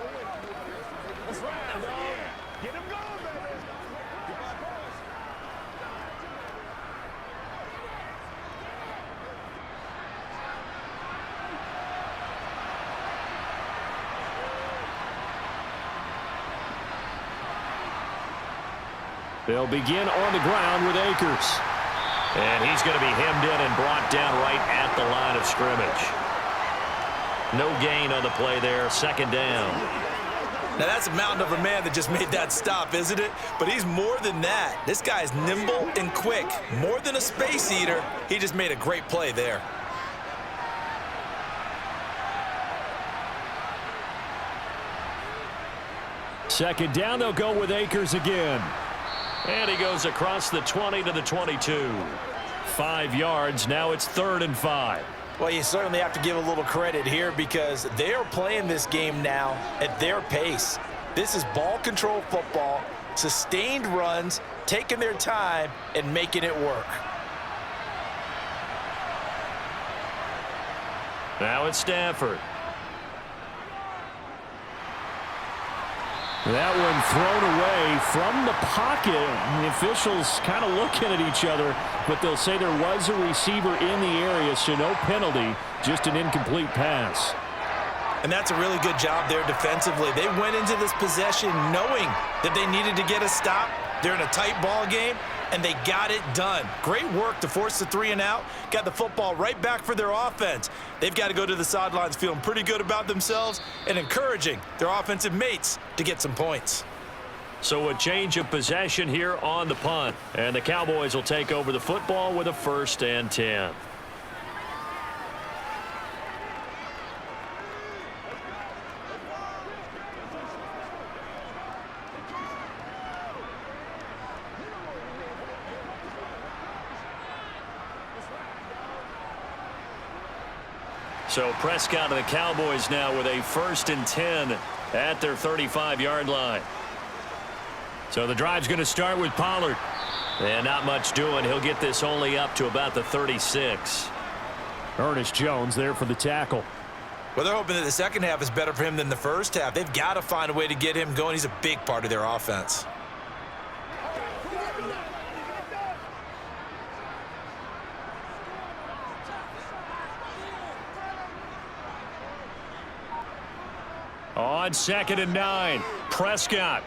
They'll begin on the ground with Akers. And he's going to be hemmed in and brought down right at the line of scrimmage. No gain on the play there. 2nd down. Now that's a mountain of a man that just made that stop, isn't it? But he's more than that. This guy's nimble and quick. More than a space eater. He just made a great play there. Second down, they'll go with Akers again. And he goes across the 20 to the 22. 5 yards. Now it's 3rd and 5. Well, you certainly have to give a little credit here because they're playing this game now at their pace. This is ball control football, sustained runs, taking their time, and making it work. Now it's Stafford. That one thrown away from the pocket. The officials kind of looking at each other, but they'll say there was a receiver in the area, so no penalty, just an incomplete pass. And that's a really good job there defensively. They went into this possession knowing that they needed to get a stop. They're in a tight ball game, and they got it done. Great work to force the 3 and out. Got the football right back for their offense. They've got to go to the sidelines feeling pretty good about themselves and encouraging their offensive mates to get some points. So a change of possession here on the punt. And the Cowboys will take over the football with a 1st and 10. So Prescott and the Cowboys now with a 1st and 10 at their 35-yard line. So the drive's going to start with Pollard. And not much doing. He'll get this only up to about the 36. Ernest Jones there for the tackle. Well, they're hoping that the second half is better for him than the first half. They've got to find a way to get him going. He's a big part of their offense. On 2nd and 9, Prescott.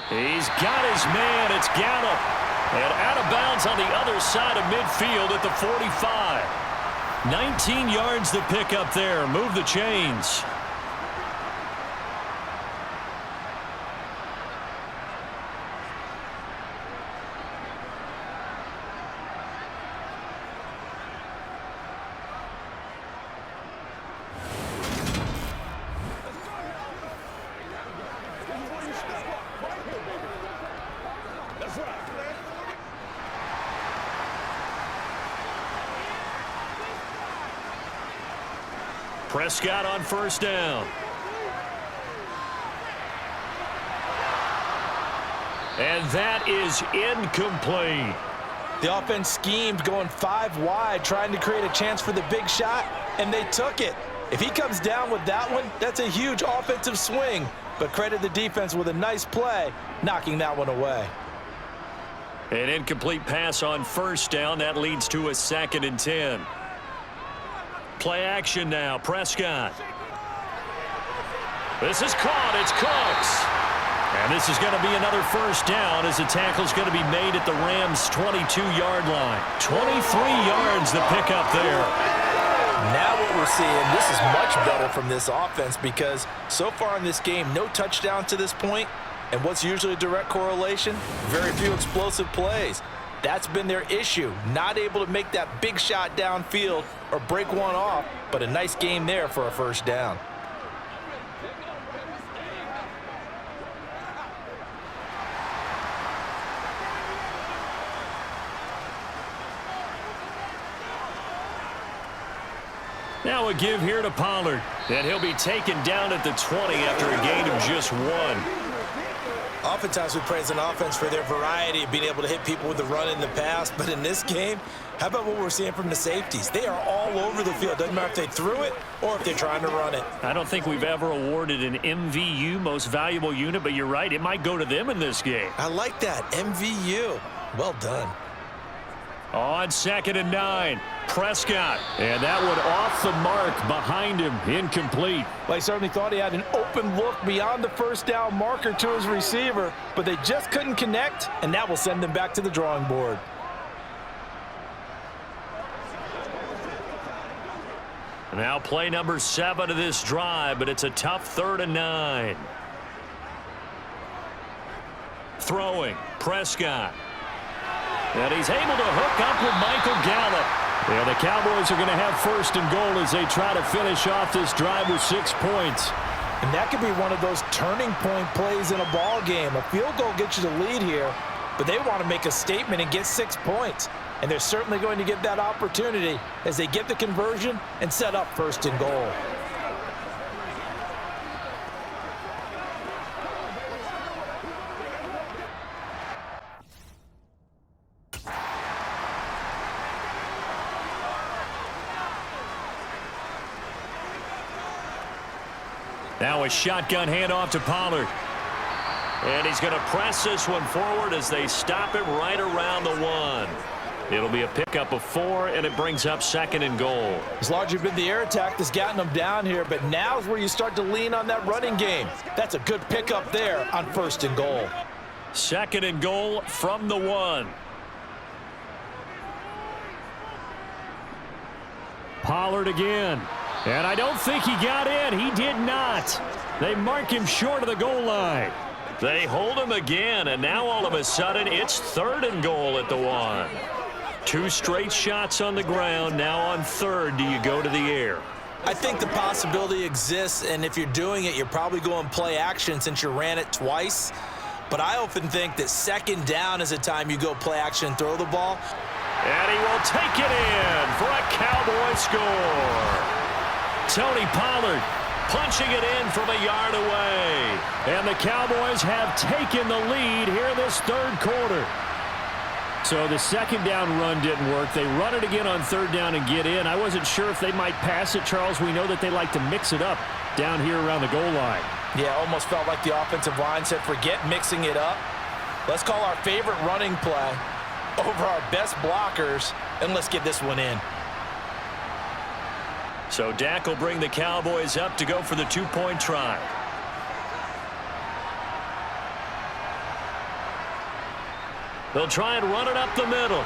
He's got his man. It's Gallup. And out of bounds on the other side of midfield at the 45. 19 yards to pick up there. Move the chains. Prescott on 1st down. And that is incomplete. The offense schemed going 5 wide, trying to create a chance for the big shot, and they took it. If he comes down with that one, that's a huge offensive swing. But credit the defense with a nice play, knocking that one away. An incomplete pass on 1st down. That leads to a 2nd and 10. Play action now, Prescott. This is caught, it's Cooks. And this is going to be another 1st down as the tackle's going to be made at the Rams' 22-yard line. 23 yards to pick up there. Now what we're seeing, this is much better from this offense because so far in this game, no touchdowns to this point. And what's usually a direct correlation? Very few explosive plays. That's been their issue, not able to make that big shot downfield or break one off, but a nice game there for a 1st down. Now a give here to Pollard. And he'll be taken down at the 20 after a gain of just 1. Oftentimes we praise an offense for their variety of being able to hit people with the run in the pass, but in this game, how about what we're seeing from the safeties? They are all over the field. Doesn't matter if they threw it or if they're trying to run it. I don't think we've ever awarded an MVU, most valuable unit, but you're right, it might go to them in this game. I like that, MVU. Well done. On 2nd and 9, Prescott. And that one off the mark behind him, incomplete. Well, he certainly thought he had an open look beyond the 1st down marker to his receiver, but they just couldn't connect, and that will send them back to the drawing board. Now play number 7 of this drive, but it's a tough 3rd and 9. Throwing, Prescott. And he's able to hook up with Michael Gallup. And the Cowboys are going to have 1st and goal as they try to finish off this drive with 6 points. And that could be one of those turning point plays in a ball game. A field goal gets you the lead here, but they want to make a statement and get 6 points. And they're certainly going to get that opportunity as they get the conversion and set up 1st and goal. Now a shotgun handoff to Pollard. And he's going to press this one forward as they stop it right around the 1. It'll be a pickup of 4, and it brings up 2nd and goal. It's largely been the air attack that's gotten them down here, but now is where you start to lean on that running game. That's a good pickup there on 1st and goal. 2nd and goal from the 1. Pollard again. And I don't think he got in. He did not. They mark him short of the goal line. They hold him again, and now all of a sudden it's 3rd and goal at the 1. 2 straight shots on the ground. Now on 3rd, do you go to the air? I think the possibility exists, and if you're doing it, you're probably going play action since you ran it twice. But I often think that 2nd down is a time you go play action and throw the ball. And he will take it in for a Cowboy score. Tony Pollard punching it in from a yard away. And the Cowboys have taken the lead here in this third quarter. So the second down run didn't work. They run it again on third down and get in. I wasn't sure if they might pass it, Charles. We know that they like to mix it up down here around the goal line. Yeah, almost felt like the offensive line said, forget mixing it up. Let's call our favorite running play over our best blockers, and let's get this one in. So Dak will bring the Cowboys up to go for the two-point try. They'll try and run it up the middle.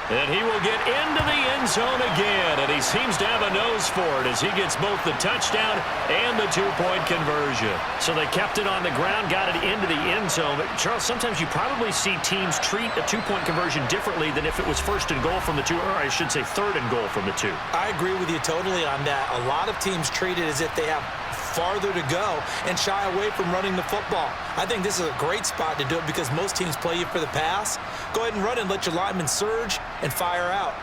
And he will get into the end zone again. And he seems to have a nose for it as he gets both the touchdown and the two-point conversion. So they kept it on the ground, got it into the end zone. But Charles, sometimes you probably see teams treat a two-point conversion differently than if it was first and goal from the two, or I should say third and goal from the two. I agree with you totally on that. A lot of teams treat it as if they have farther to go and shy away from running the football. I think this is a great spot to do it because most teams play you for the pass. Go ahead and run and let your linemen surge and fire out.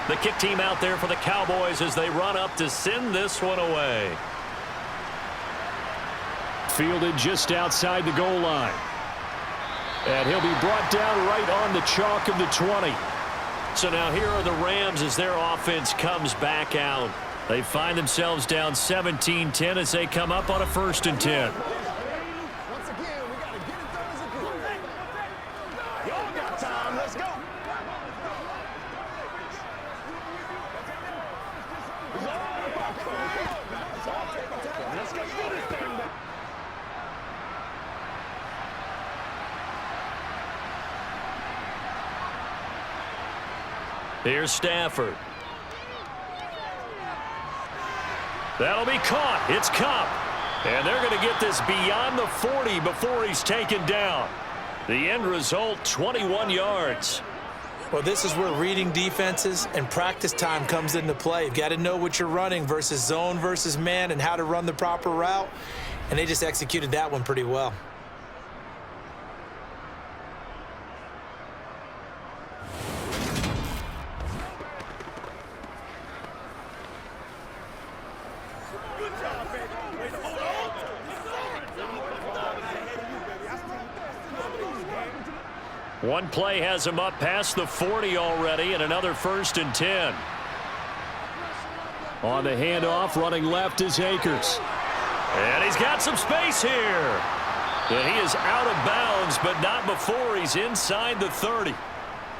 The kick team out there for the Cowboys as they run up to send this one away. Fielded just outside the goal line. And he'll be brought down right on the chalk of the 20. So now here are the Rams as their offense comes back out. They find themselves down 17-10 as they come up on a 1st and 10. Once again, we got to get it done as a group. Y'all got time. Let's go. Let's go do this thing. Here's Stafford. That'll be caught. It's Cup. And they're going to get this beyond the 40 before he's taken down. The end result, 21 yards. Well, this is where reading defenses and practice time comes into play. You've got to know what you're running versus zone versus man and how to run the proper route. And they just executed that one pretty well. One play has him up past the 40 already, and another 1st and 10. On the handoff, running left is Akers. And he's got some space here. And he is out of bounds, but not before he's inside the 30.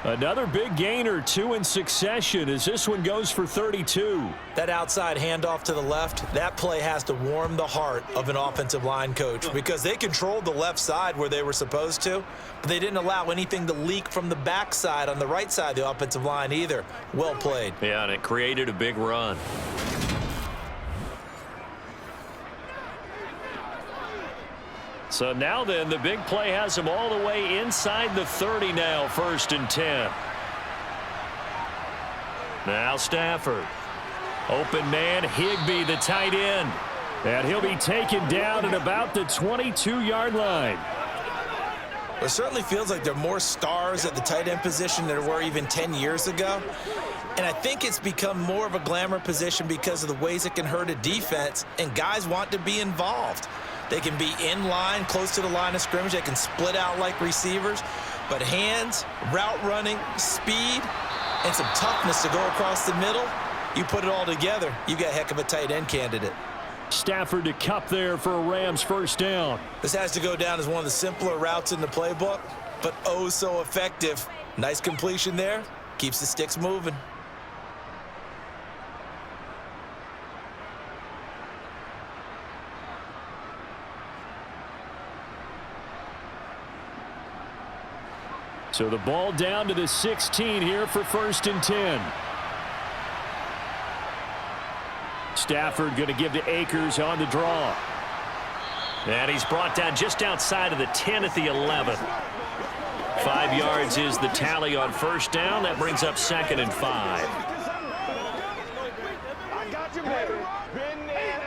Another big gain or two in succession as this one goes for 32. That outside handoff to the left, that play has to warm the heart of an offensive line coach because they controlled the left side where they were supposed to, but they didn't allow anything to leak from the backside on the right side of the offensive line either. Well played. Yeah, and it created a big run. So now then, the big play has him all the way inside the 30 now, 1st and 10. Now Stafford. Open man, Higbee, the tight end. And he'll be taken down at about the 22-yard line. It certainly feels like there are more stars at the tight end position than there were even 10 years ago. And I think it's become more of a glamour position because of the ways it can hurt a defense, and guys want to be involved. They can be in line, close to the line of scrimmage. They can split out like receivers. But hands, route running, speed, and some toughness to go across the middle, you put it all together, you got a heck of a tight end candidate. Stafford to Cup there for a Rams 1st down. This has to go down as one of the simpler routes in the playbook, but oh so effective. Nice completion there. Keeps the sticks moving. So the ball down to the 16 here for 1st and 10. Stafford going to give to Akers on the draw. And he's brought down just outside of the 10 at the 11. 5 yards is the tally on first down. That brings up 2nd and 5. I got you, baby. Been there.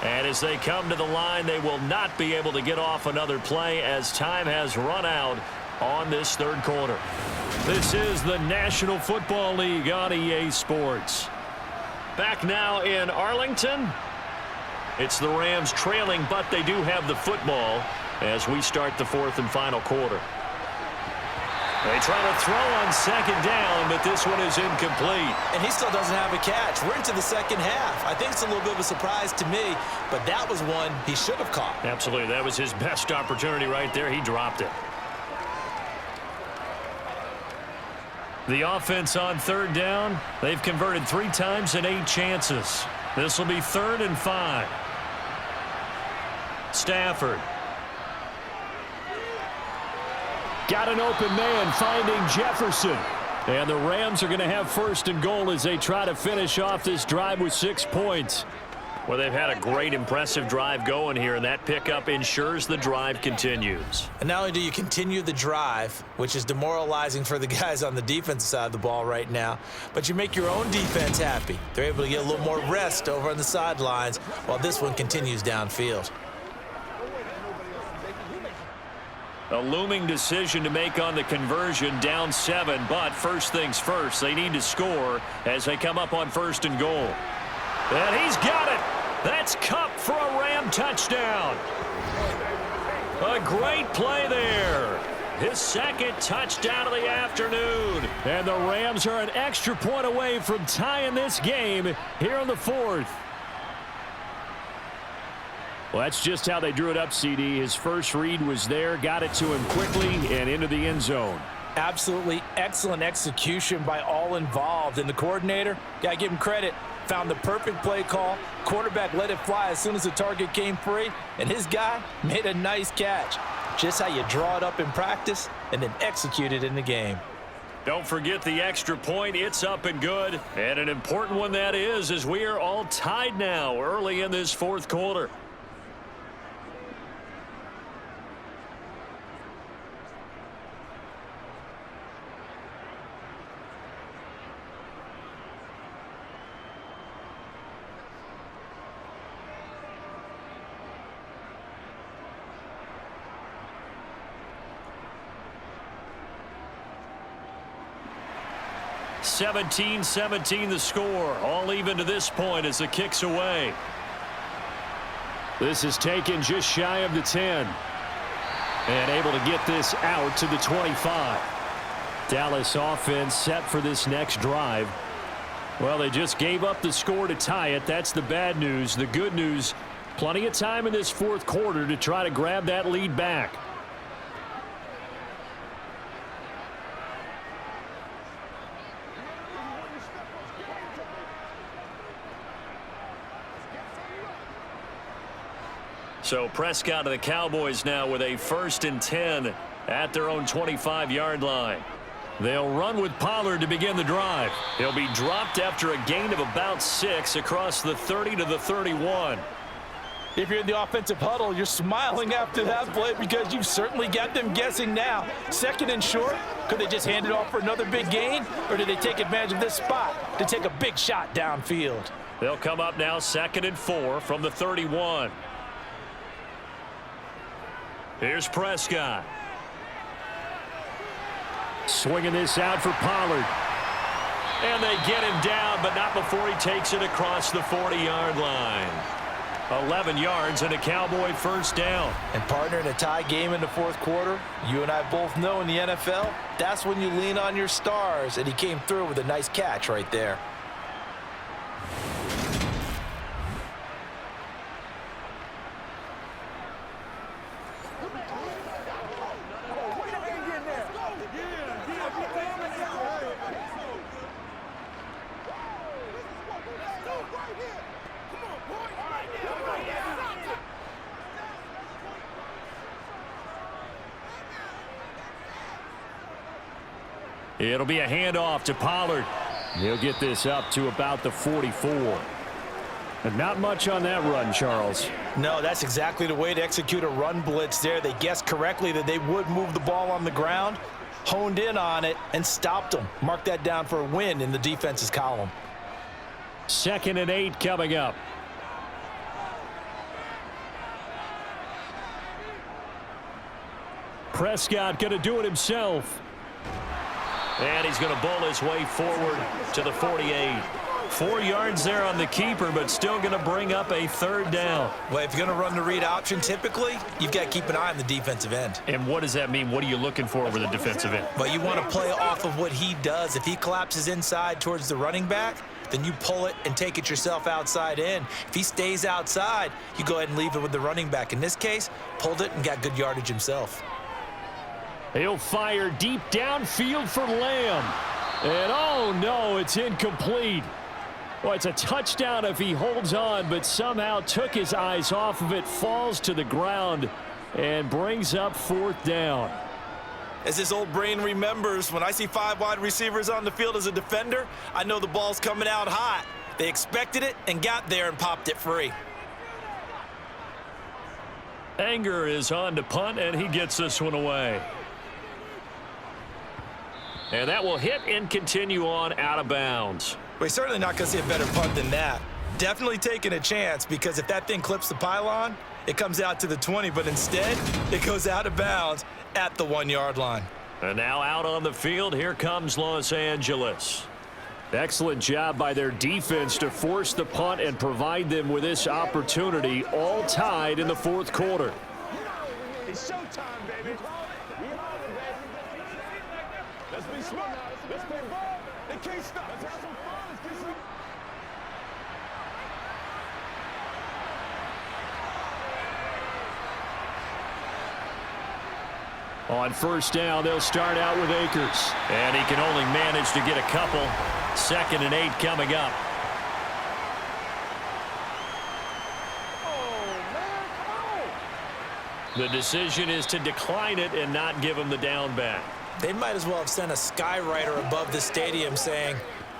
And as they come to the line, they will not be able to get off another play as time has run out on this third quarter. This is the National Football League on EA Sports. Back now in Arlington. It's the Rams trailing, but they do have the football as we start the 4th and final quarter. They try to throw on 2nd down, but this one is incomplete. And he still doesn't have a catch. We're into the second half. I think it's a little bit of a surprise to me, but that was one he should have caught. Absolutely. That was his best opportunity right there. He dropped it. The offense on 3rd down, they've converted 3 times in 8 chances. This will be 3rd and 5. Stafford. Got an open man finding Jefferson. And the Rams are going to have 1st and goal as they try to finish off this drive with 6 points. Well, they've had a great, impressive drive going here, and that pickup ensures the drive continues. And not only do you continue the drive, which is demoralizing for the guys on the defensive side of the ball right now, but you make your own defense happy. They're able to get a little more rest over on the sidelines while this one continues downfield. A looming decision to make on the conversion, down 7, but first things first, they need to score as they come up on 1st and goal. And he's got it. That's Kupp for a Ram touchdown. A great play there. His 2nd touchdown of the afternoon. And the Rams are an extra point away from tying this game here in the 4th. Well, that's just how they drew it up, CD. His first read was there, got it to him quickly, and into the end zone. Absolutely excellent execution by all involved. And the coordinator, got to give him credit, found the perfect play call. Quarterback let it fly as soon as the target came free, and his guy made a nice catch. Just how you draw it up in practice and then execute it in the game. Don't forget the extra point. It's up and good. And an important one that is, as we are all tied now early in this 4th quarter. (17-17) the score. All even to this point as the kick's away. This is taken just shy of the 10. And able to get this out to the 25. Dallas offense set for this next drive. Well, they just gave up the score to tie it. That's the bad news. The good news, plenty of time in this 4th quarter to try to grab that lead back. So Prescott of the Cowboys now with a 1st and 10 at their own 25-yard line. They'll run with Pollard to begin the drive. He'll be dropped after a gain of about 6 across the 30 to the 31. If you're in the offensive huddle, you're smiling after that play because you've certainly got them guessing now. 2nd and short, could they just hand it off for another big gain, or did they take advantage of this spot to take a big shot downfield? They'll come up now 2nd and 4 from the 31. Here's Prescott. Swinging this out for Pollard. And they get him down, but not before he takes it across the 40-yard line. 11 yards and a Cowboy 1st down. And partner, in a tie game in the 4th quarter, you and I both know in the NFL, that's when you lean on your stars, and he came through with a nice catch right there. It'll be a handoff to Pollard. He'll get this up to about the 44. And not much on that run, Charles. No, that's exactly the way to execute a run blitz there. They guessed correctly that they would move the ball on the ground, honed in on it, and stopped them. Mark that down for a win in the defense's column. 2nd and 8 coming up. Prescott going to do it himself. And he's going to bowl his way forward to the 48. 4 yards there on the keeper, but still going to bring up a 3rd down. Well, if you're going to run the read option, typically, you've got to keep an eye on the defensive end. And what does that mean? What are you looking for over the defensive end? Well, you want to play off of what he does. If he collapses inside towards the running back, then you pull it and take it yourself outside in. If he stays outside, you go ahead and leave it with the running back. In this case, pulled it and got good yardage himself. He'll fire deep downfield for Lamb. And oh no, it's incomplete. Well, it's a touchdown if he holds on, but somehow took his eyes off of it, falls to the ground, and brings up 4th down. As his old brain remembers, when I see 5 wide receivers on the field as a defender, I know the ball's coming out hot. They expected it and got there and popped it free. Anger is on to punt, and he gets this one away. And that will hit and continue on out of bounds. We're certainly not going to see a better punt than that. Definitely taking a chance, because if that thing clips the pylon, it comes out to the 20, but instead, it goes out of bounds at the 1-yard line. And now out on the field, here comes Los Angeles. Excellent job by their defense to force the punt and provide them with this opportunity, all tied in the 4th quarter. It's showtime, baby. Let's be smart. Let's play ball. They can't stop. Let's have some fun. Let's get some. On 1st down, they'll start out with Akers. And he can only manage to get a couple. 2nd and 8 coming up. The decision is to decline it and not give him the down back. They might as well have sent a skywriter above the stadium saying,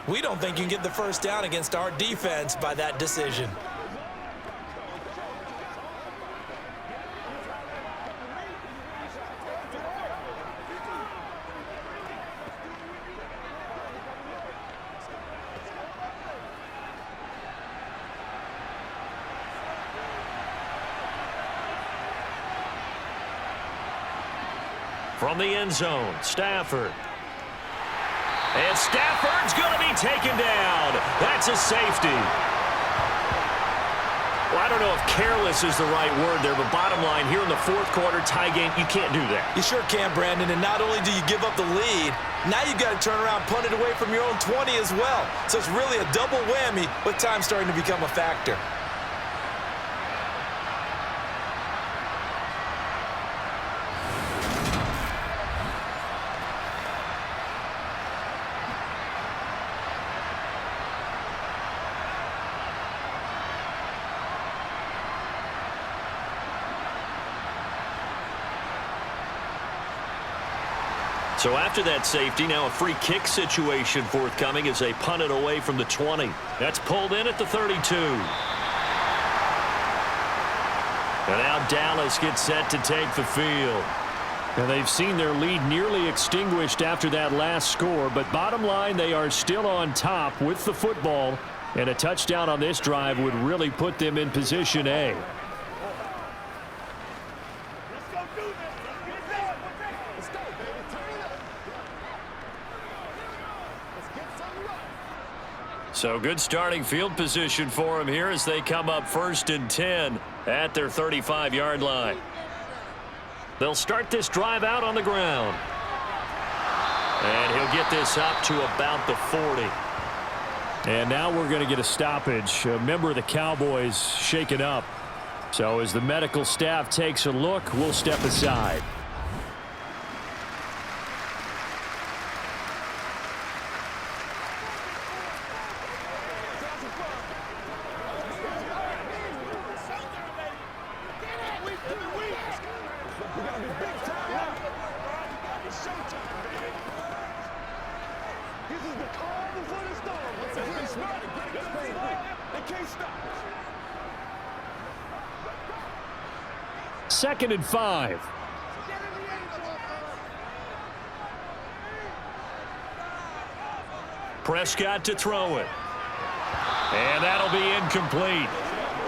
we don't think you can get the 1st down against our defense by that decision. From the end zone, Stafford. And Stafford's going to be taken down. That's a safety. Well, I don't know if careless is the right word there, but bottom line, here in the 4th quarter tie game, you can't do that. You sure can, Brandon, and not only do you give up the lead, now you've got to turn around, punt it away from your own 20 as well. So it's really a double whammy with time starting to become a factor. So after that safety, now a free kick situation forthcoming as they punt it away from the 20. That's pulled in at the 32. And now Dallas gets set to take the field. And they've seen their lead nearly extinguished after that last score, but bottom line, they are still on top with the football, and a touchdown on this drive would really put them in position A. So good starting field position for him here as they come up 1st and 10 at their 35-yard line. They'll start this drive out on the ground. And he'll get this up to about the 40. And now we're going to get a stoppage. A member of the Cowboys shaken up. So as the medical staff takes a look, we'll step aside. smart. They can't stop us. 2nd and 5. Prescott to throw it. And that'll be incomplete.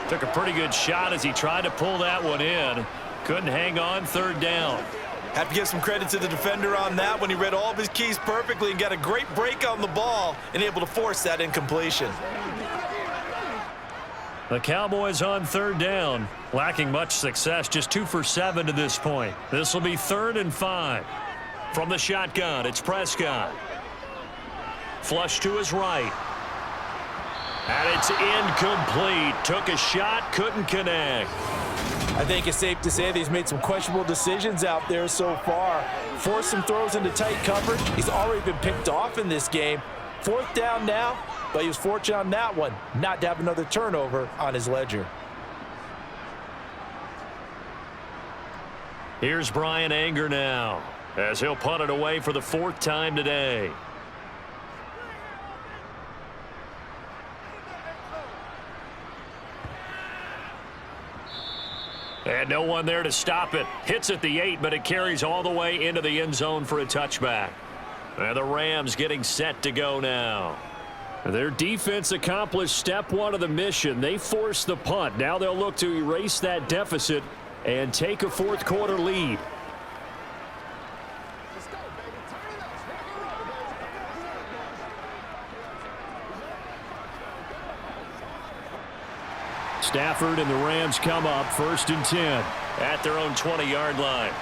Took a pretty good shot as he tried to pull that one in. Couldn't hang on 3rd down. Have to give some credit to the defender on that when he read all of his keys perfectly and got a great break on the ball and able to force that incompletion. The Cowboys on 3rd down, lacking much success, just 2 for 7 to this point. This will be 3rd and 5. From the shotgun, it's Prescott. Flush to his right. And it's incomplete. Took a shot, couldn't connect. I think it's safe to say that he's made some questionable decisions out there so far. Forced some throws into tight coverage. He's already been picked off in this game. 4th down now, but he was fortunate on that one not to have another turnover on his ledger. Here's Brian Anger now, as he'll punt it away for the 4th time today. And no one there to stop it. Hits at the 8, but it carries all the way into the end zone for a touchback. And the Rams getting set to go now. Their defense accomplished step 1 of the mission. They forced the punt. Now they'll look to erase that deficit and take a 4th quarter lead. Stafford and the Rams come up 1st and 10. At their own 20-yard line.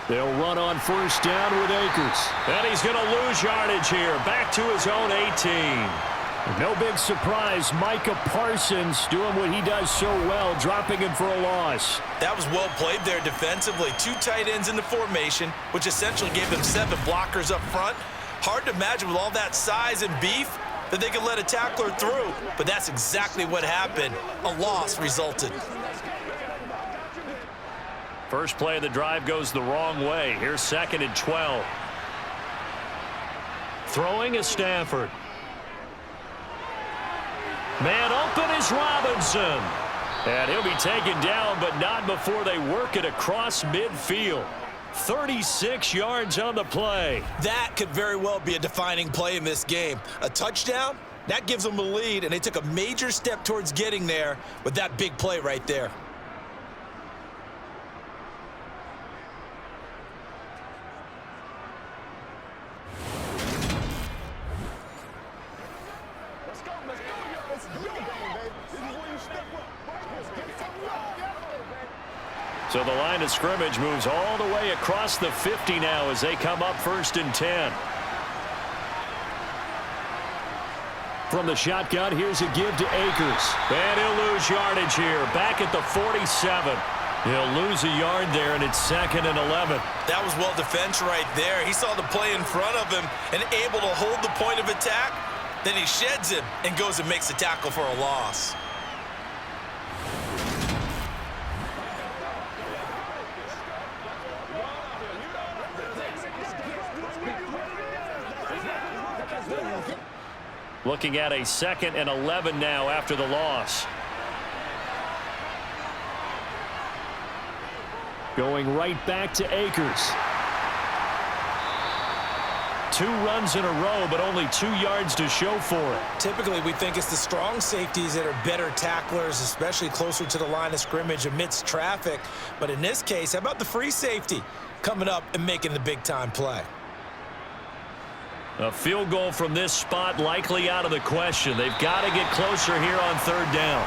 They'll run on 1st down with Akers. And he's going to lose yardage here. Back to his own 18. No big surprise. Micah Parsons doing what he does so well, dropping him for a loss. That was well played there defensively. 2 tight ends in the formation, which essentially gave them 7 blockers up front. Hard to imagine with all that size and beef that they could let a tackler through, but that's exactly what happened. A loss resulted. First play of the drive goes the wrong way. Here's 2nd and 12. Throwing is Stafford. Man open is Robinson. And he'll be taken down, but not before they work it across midfield. 36 yards on the play. That could very well be a defining play in this game. A touchdown, that gives them a lead, and they took a major step towards getting there with that big play right there. So the line of scrimmage moves all the way across the 50 now as they come up 1st and 10. From the shotgun, here's a give to Akers. And he'll lose yardage here. Back at the 47. He'll lose a yard there, and it's 2nd and 11. That was well defense right there. He saw the play in front of him and able to hold the point of attack. Then he sheds him and goes and makes a tackle for a loss. Looking at a 2nd and 11 now after the loss. Going right back to Akers. 2 runs in a row, but only 2 yards to show for it. Typically, we think it's the strong safeties that are better tacklers, especially closer to the line of scrimmage amidst traffic. But in this case, how about the free safety coming up and making the big-time play? A field goal from this spot likely out of the question. They've got to get closer here on 3rd down.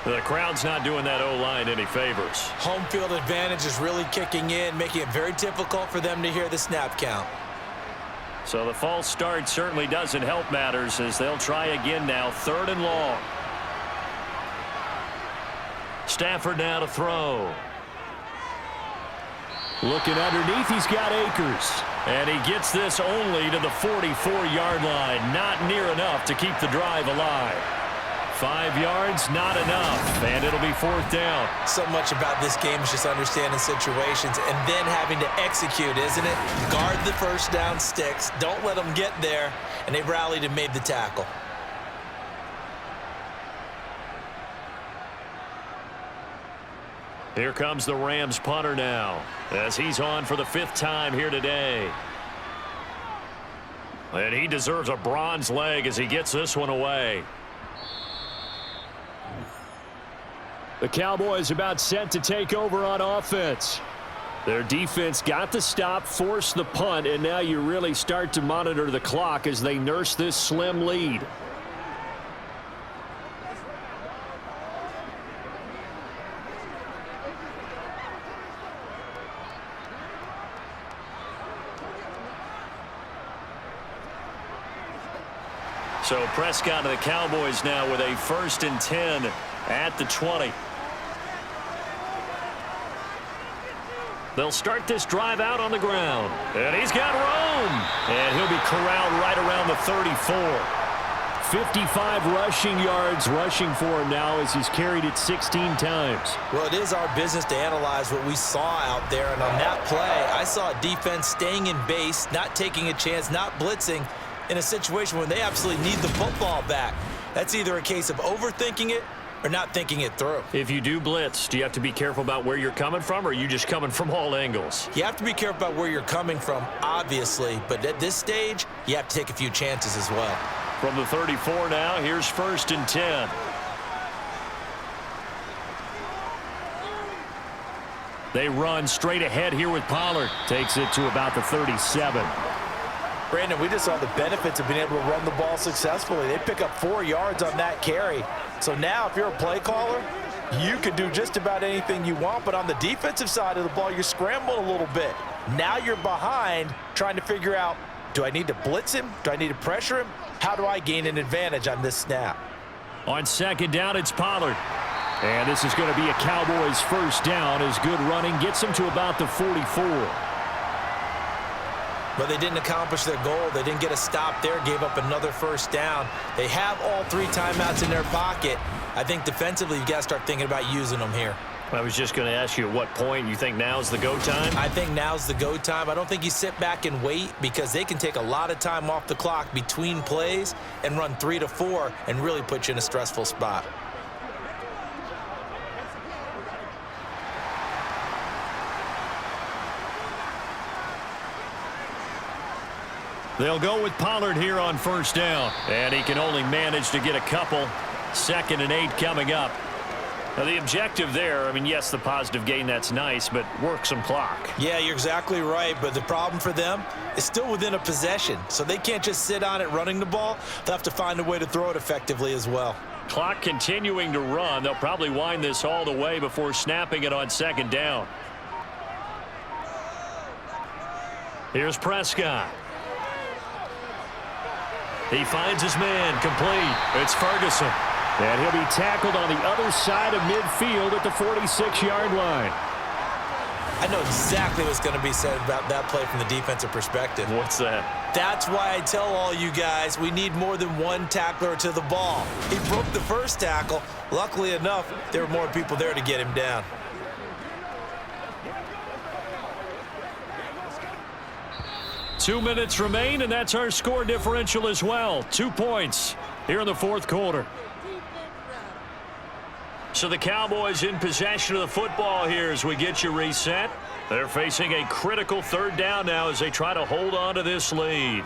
The crowd's not doing that O-line any favors. Home field advantage is really kicking in, making it very difficult for them to hear the snap count. So the false start certainly doesn't help matters as they'll try again now, 3rd and long. Stafford now to throw. Looking underneath, he's got Akers. And he gets this only to the 44-yard line. Not near enough to keep the drive alive. 5 yards, not enough, and it'll be 4th down. So much about this game is just understanding situations and then having to execute, isn't it? Guard the first down sticks. Don't let them get there. And they rallied and made the tackle. Here comes the Rams punter now, as he's on for the 5th time here today. And he deserves a bronze leg as he gets this one away. The Cowboys about set to take over on offense. Their defense got the stop, forced the punt, and now you really start to monitor the clock as they nurse this slim lead. So Prescott and the Cowboys now with a 1st and 10 at the 20. They'll start this drive out on the ground. And he's got room. And he'll be corralled right around the 34. 55 rushing yards rushing for him now as he's carried it 16 times. Well, it is our business to analyze what we saw out there. And on that play, I saw a defense staying in base, not taking a chance, not blitzing, in a situation where they absolutely need the football back. That's either a case of overthinking it or not thinking it through. If you do blitz, do you have to be careful about where you're coming from, or are you just coming from all angles? You have to be careful about where you're coming from, obviously, but at this stage, you have to take a few chances as well. From the 34 now, here's 1st and 10. They run straight ahead here with Pollard. Takes it to about the 37. Brandon, we just saw the benefits of being able to run the ball successfully. They pick up 4 yards on that carry. So now if you're a play caller, you can do just about anything you want. But on the defensive side of the ball, you're scrambling a little bit. Now you're behind trying to figure out, do I need to blitz him? Do I need to pressure him? How do I gain an advantage on this snap? On 2nd down, it's Pollard. And this is going to be a Cowboys 1st down as good running gets them to about the 44. But they didn't accomplish their goal. They didn't get a stop there, gave up another 1st down. They have all 3 timeouts in their pocket. I think defensively, you've got to start thinking about using them here. I was just going to ask you at what point you think now's the go time? I think now's the go time. I don't think you sit back and wait because they can take a lot of time off the clock between plays and run 3 to 4 and really put you in a stressful spot. They'll go with Pollard here on 1st down. And he can only manage to get a couple. 2nd and 8 coming up. Now the objective there, I mean, yes, the positive gain, that's nice, but work some clock. Yeah, you're exactly right, but the problem for them is still within a possession. So they can't just sit on it running the ball. They'll have to find a way to throw it effectively as well. Clock continuing to run. They'll probably wind this all the way before snapping it on 2nd down. Here's Prescott. He finds his man, complete. It's Ferguson. And he'll be tackled on the other side of midfield at the 46-yard line. I know exactly what's going to be said about that play from the defensive perspective. What's that? That's why I tell all you guys we need more than one tackler to the ball. He broke the 1st tackle. Luckily enough, there were more people there to get him down. Two minutes remain, and that's our score differential as well. 2 points here in the 4th quarter. So the Cowboys in possession of the football here as we get you reset. They're facing a critical 3rd down now as they try to hold on to this lead.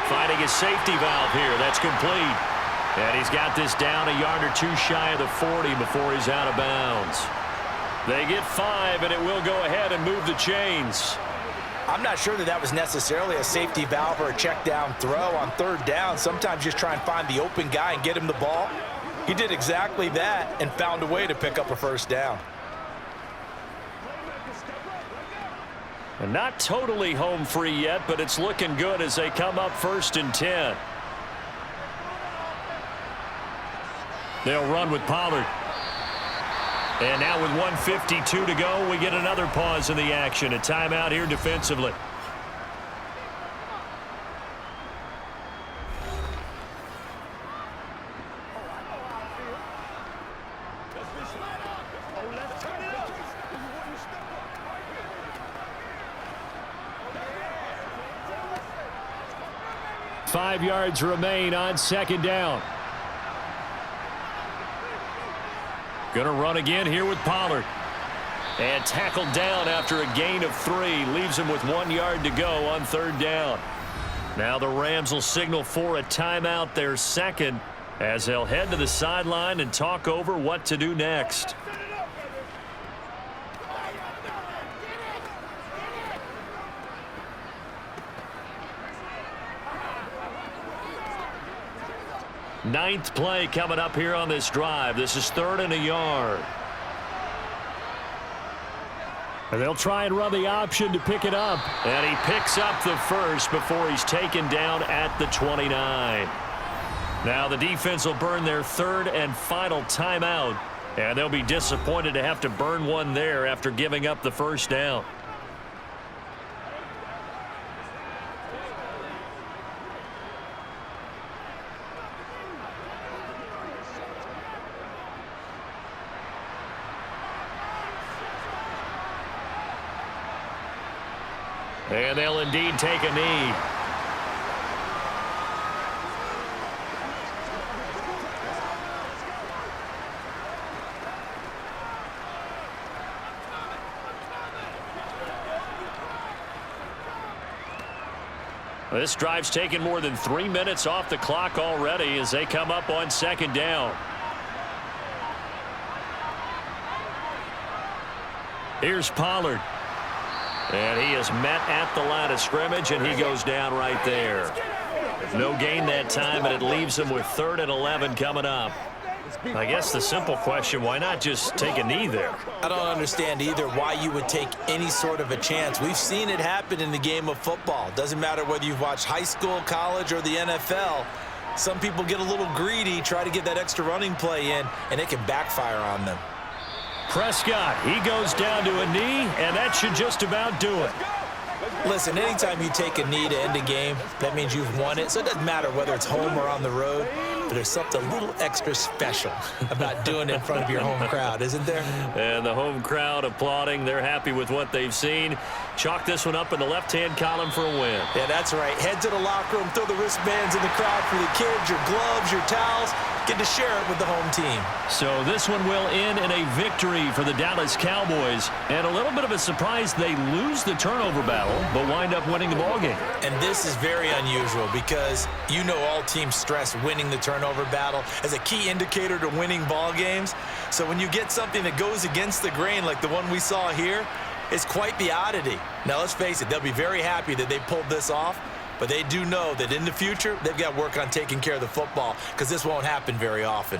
Finding a safety valve here. That's complete. And he's got this down a yard or 2 shy of the 40 before he's out of bounds. They get 5, and it will go ahead and move the chains. I'm not sure that was necessarily a safety valve or a check down throw on 3rd down. Sometimes just try and find the open guy and get him the ball. He did exactly that and found a way to pick up a 1st down. And not totally home free yet, but it's looking good as they come up 1st and 10. They'll run with Pollard. And now with 1:52 to go, we get another pause in the action. A timeout here defensively. 5 yards remain on second down. Going to run again here with Pollard. And tackled down after a gain of 3. Leaves him with 1 yard to go on third down. Now the Rams will signal for a timeout, their second, as they'll head to the sideline and talk over what to do next. Ninth play coming up here on this drive. This is 3rd and a yard. And they'll try and run the option to pick it up. And he picks up the first before he's taken down at the 29. Now the defense will burn their 3rd and final timeout. And they'll be disappointed to have to burn one there after giving up the first down. And they'll indeed take a knee. This drive's taken more than 3 minutes off the clock already as they come up on second down. Here's Pollard. And he is met at the line of scrimmage, and he goes down right there. No gain that time, and it leaves him with 3rd and 11 coming up. I guess the simple question, why not just take a knee there? I don't understand either why you would take any sort of a chance. We've seen it happen in the game of football. Doesn't matter whether you've watched high school, college, or the NFL. Some people get a little greedy, try to get that extra running play in, and it can backfire on them. Prescott, he goes down to a knee, and that should just about do it. Listen, anytime you take a knee to end a game, that means you've won it. So it doesn't matter whether it's home or on the road, but there's something a little extra special about doing it in front of your home crowd, isn't there? And the home crowd applauding. They're happy with what they've seen. Chalk this one up in the left-hand column for a win. Yeah, that's right. Head to the locker room, throw the wristbands in the crowd for the kids, your gloves, your towels. Get to share it with the home team. So this one will end in a victory for the Dallas Cowboys. And a little bit of a surprise, they lose the turnover battle, but wind up winning the ballgame. And this is very unusual because you know all teams stress winning the turnover battle as a key indicator to winning ball games. So when you get something that goes against the grain like the one we saw here, it's quite the oddity. Now let's face it, they'll be very happy that they pulled this off. But they do know that in the future, they've got to work on taking care of the football because this won't happen very often.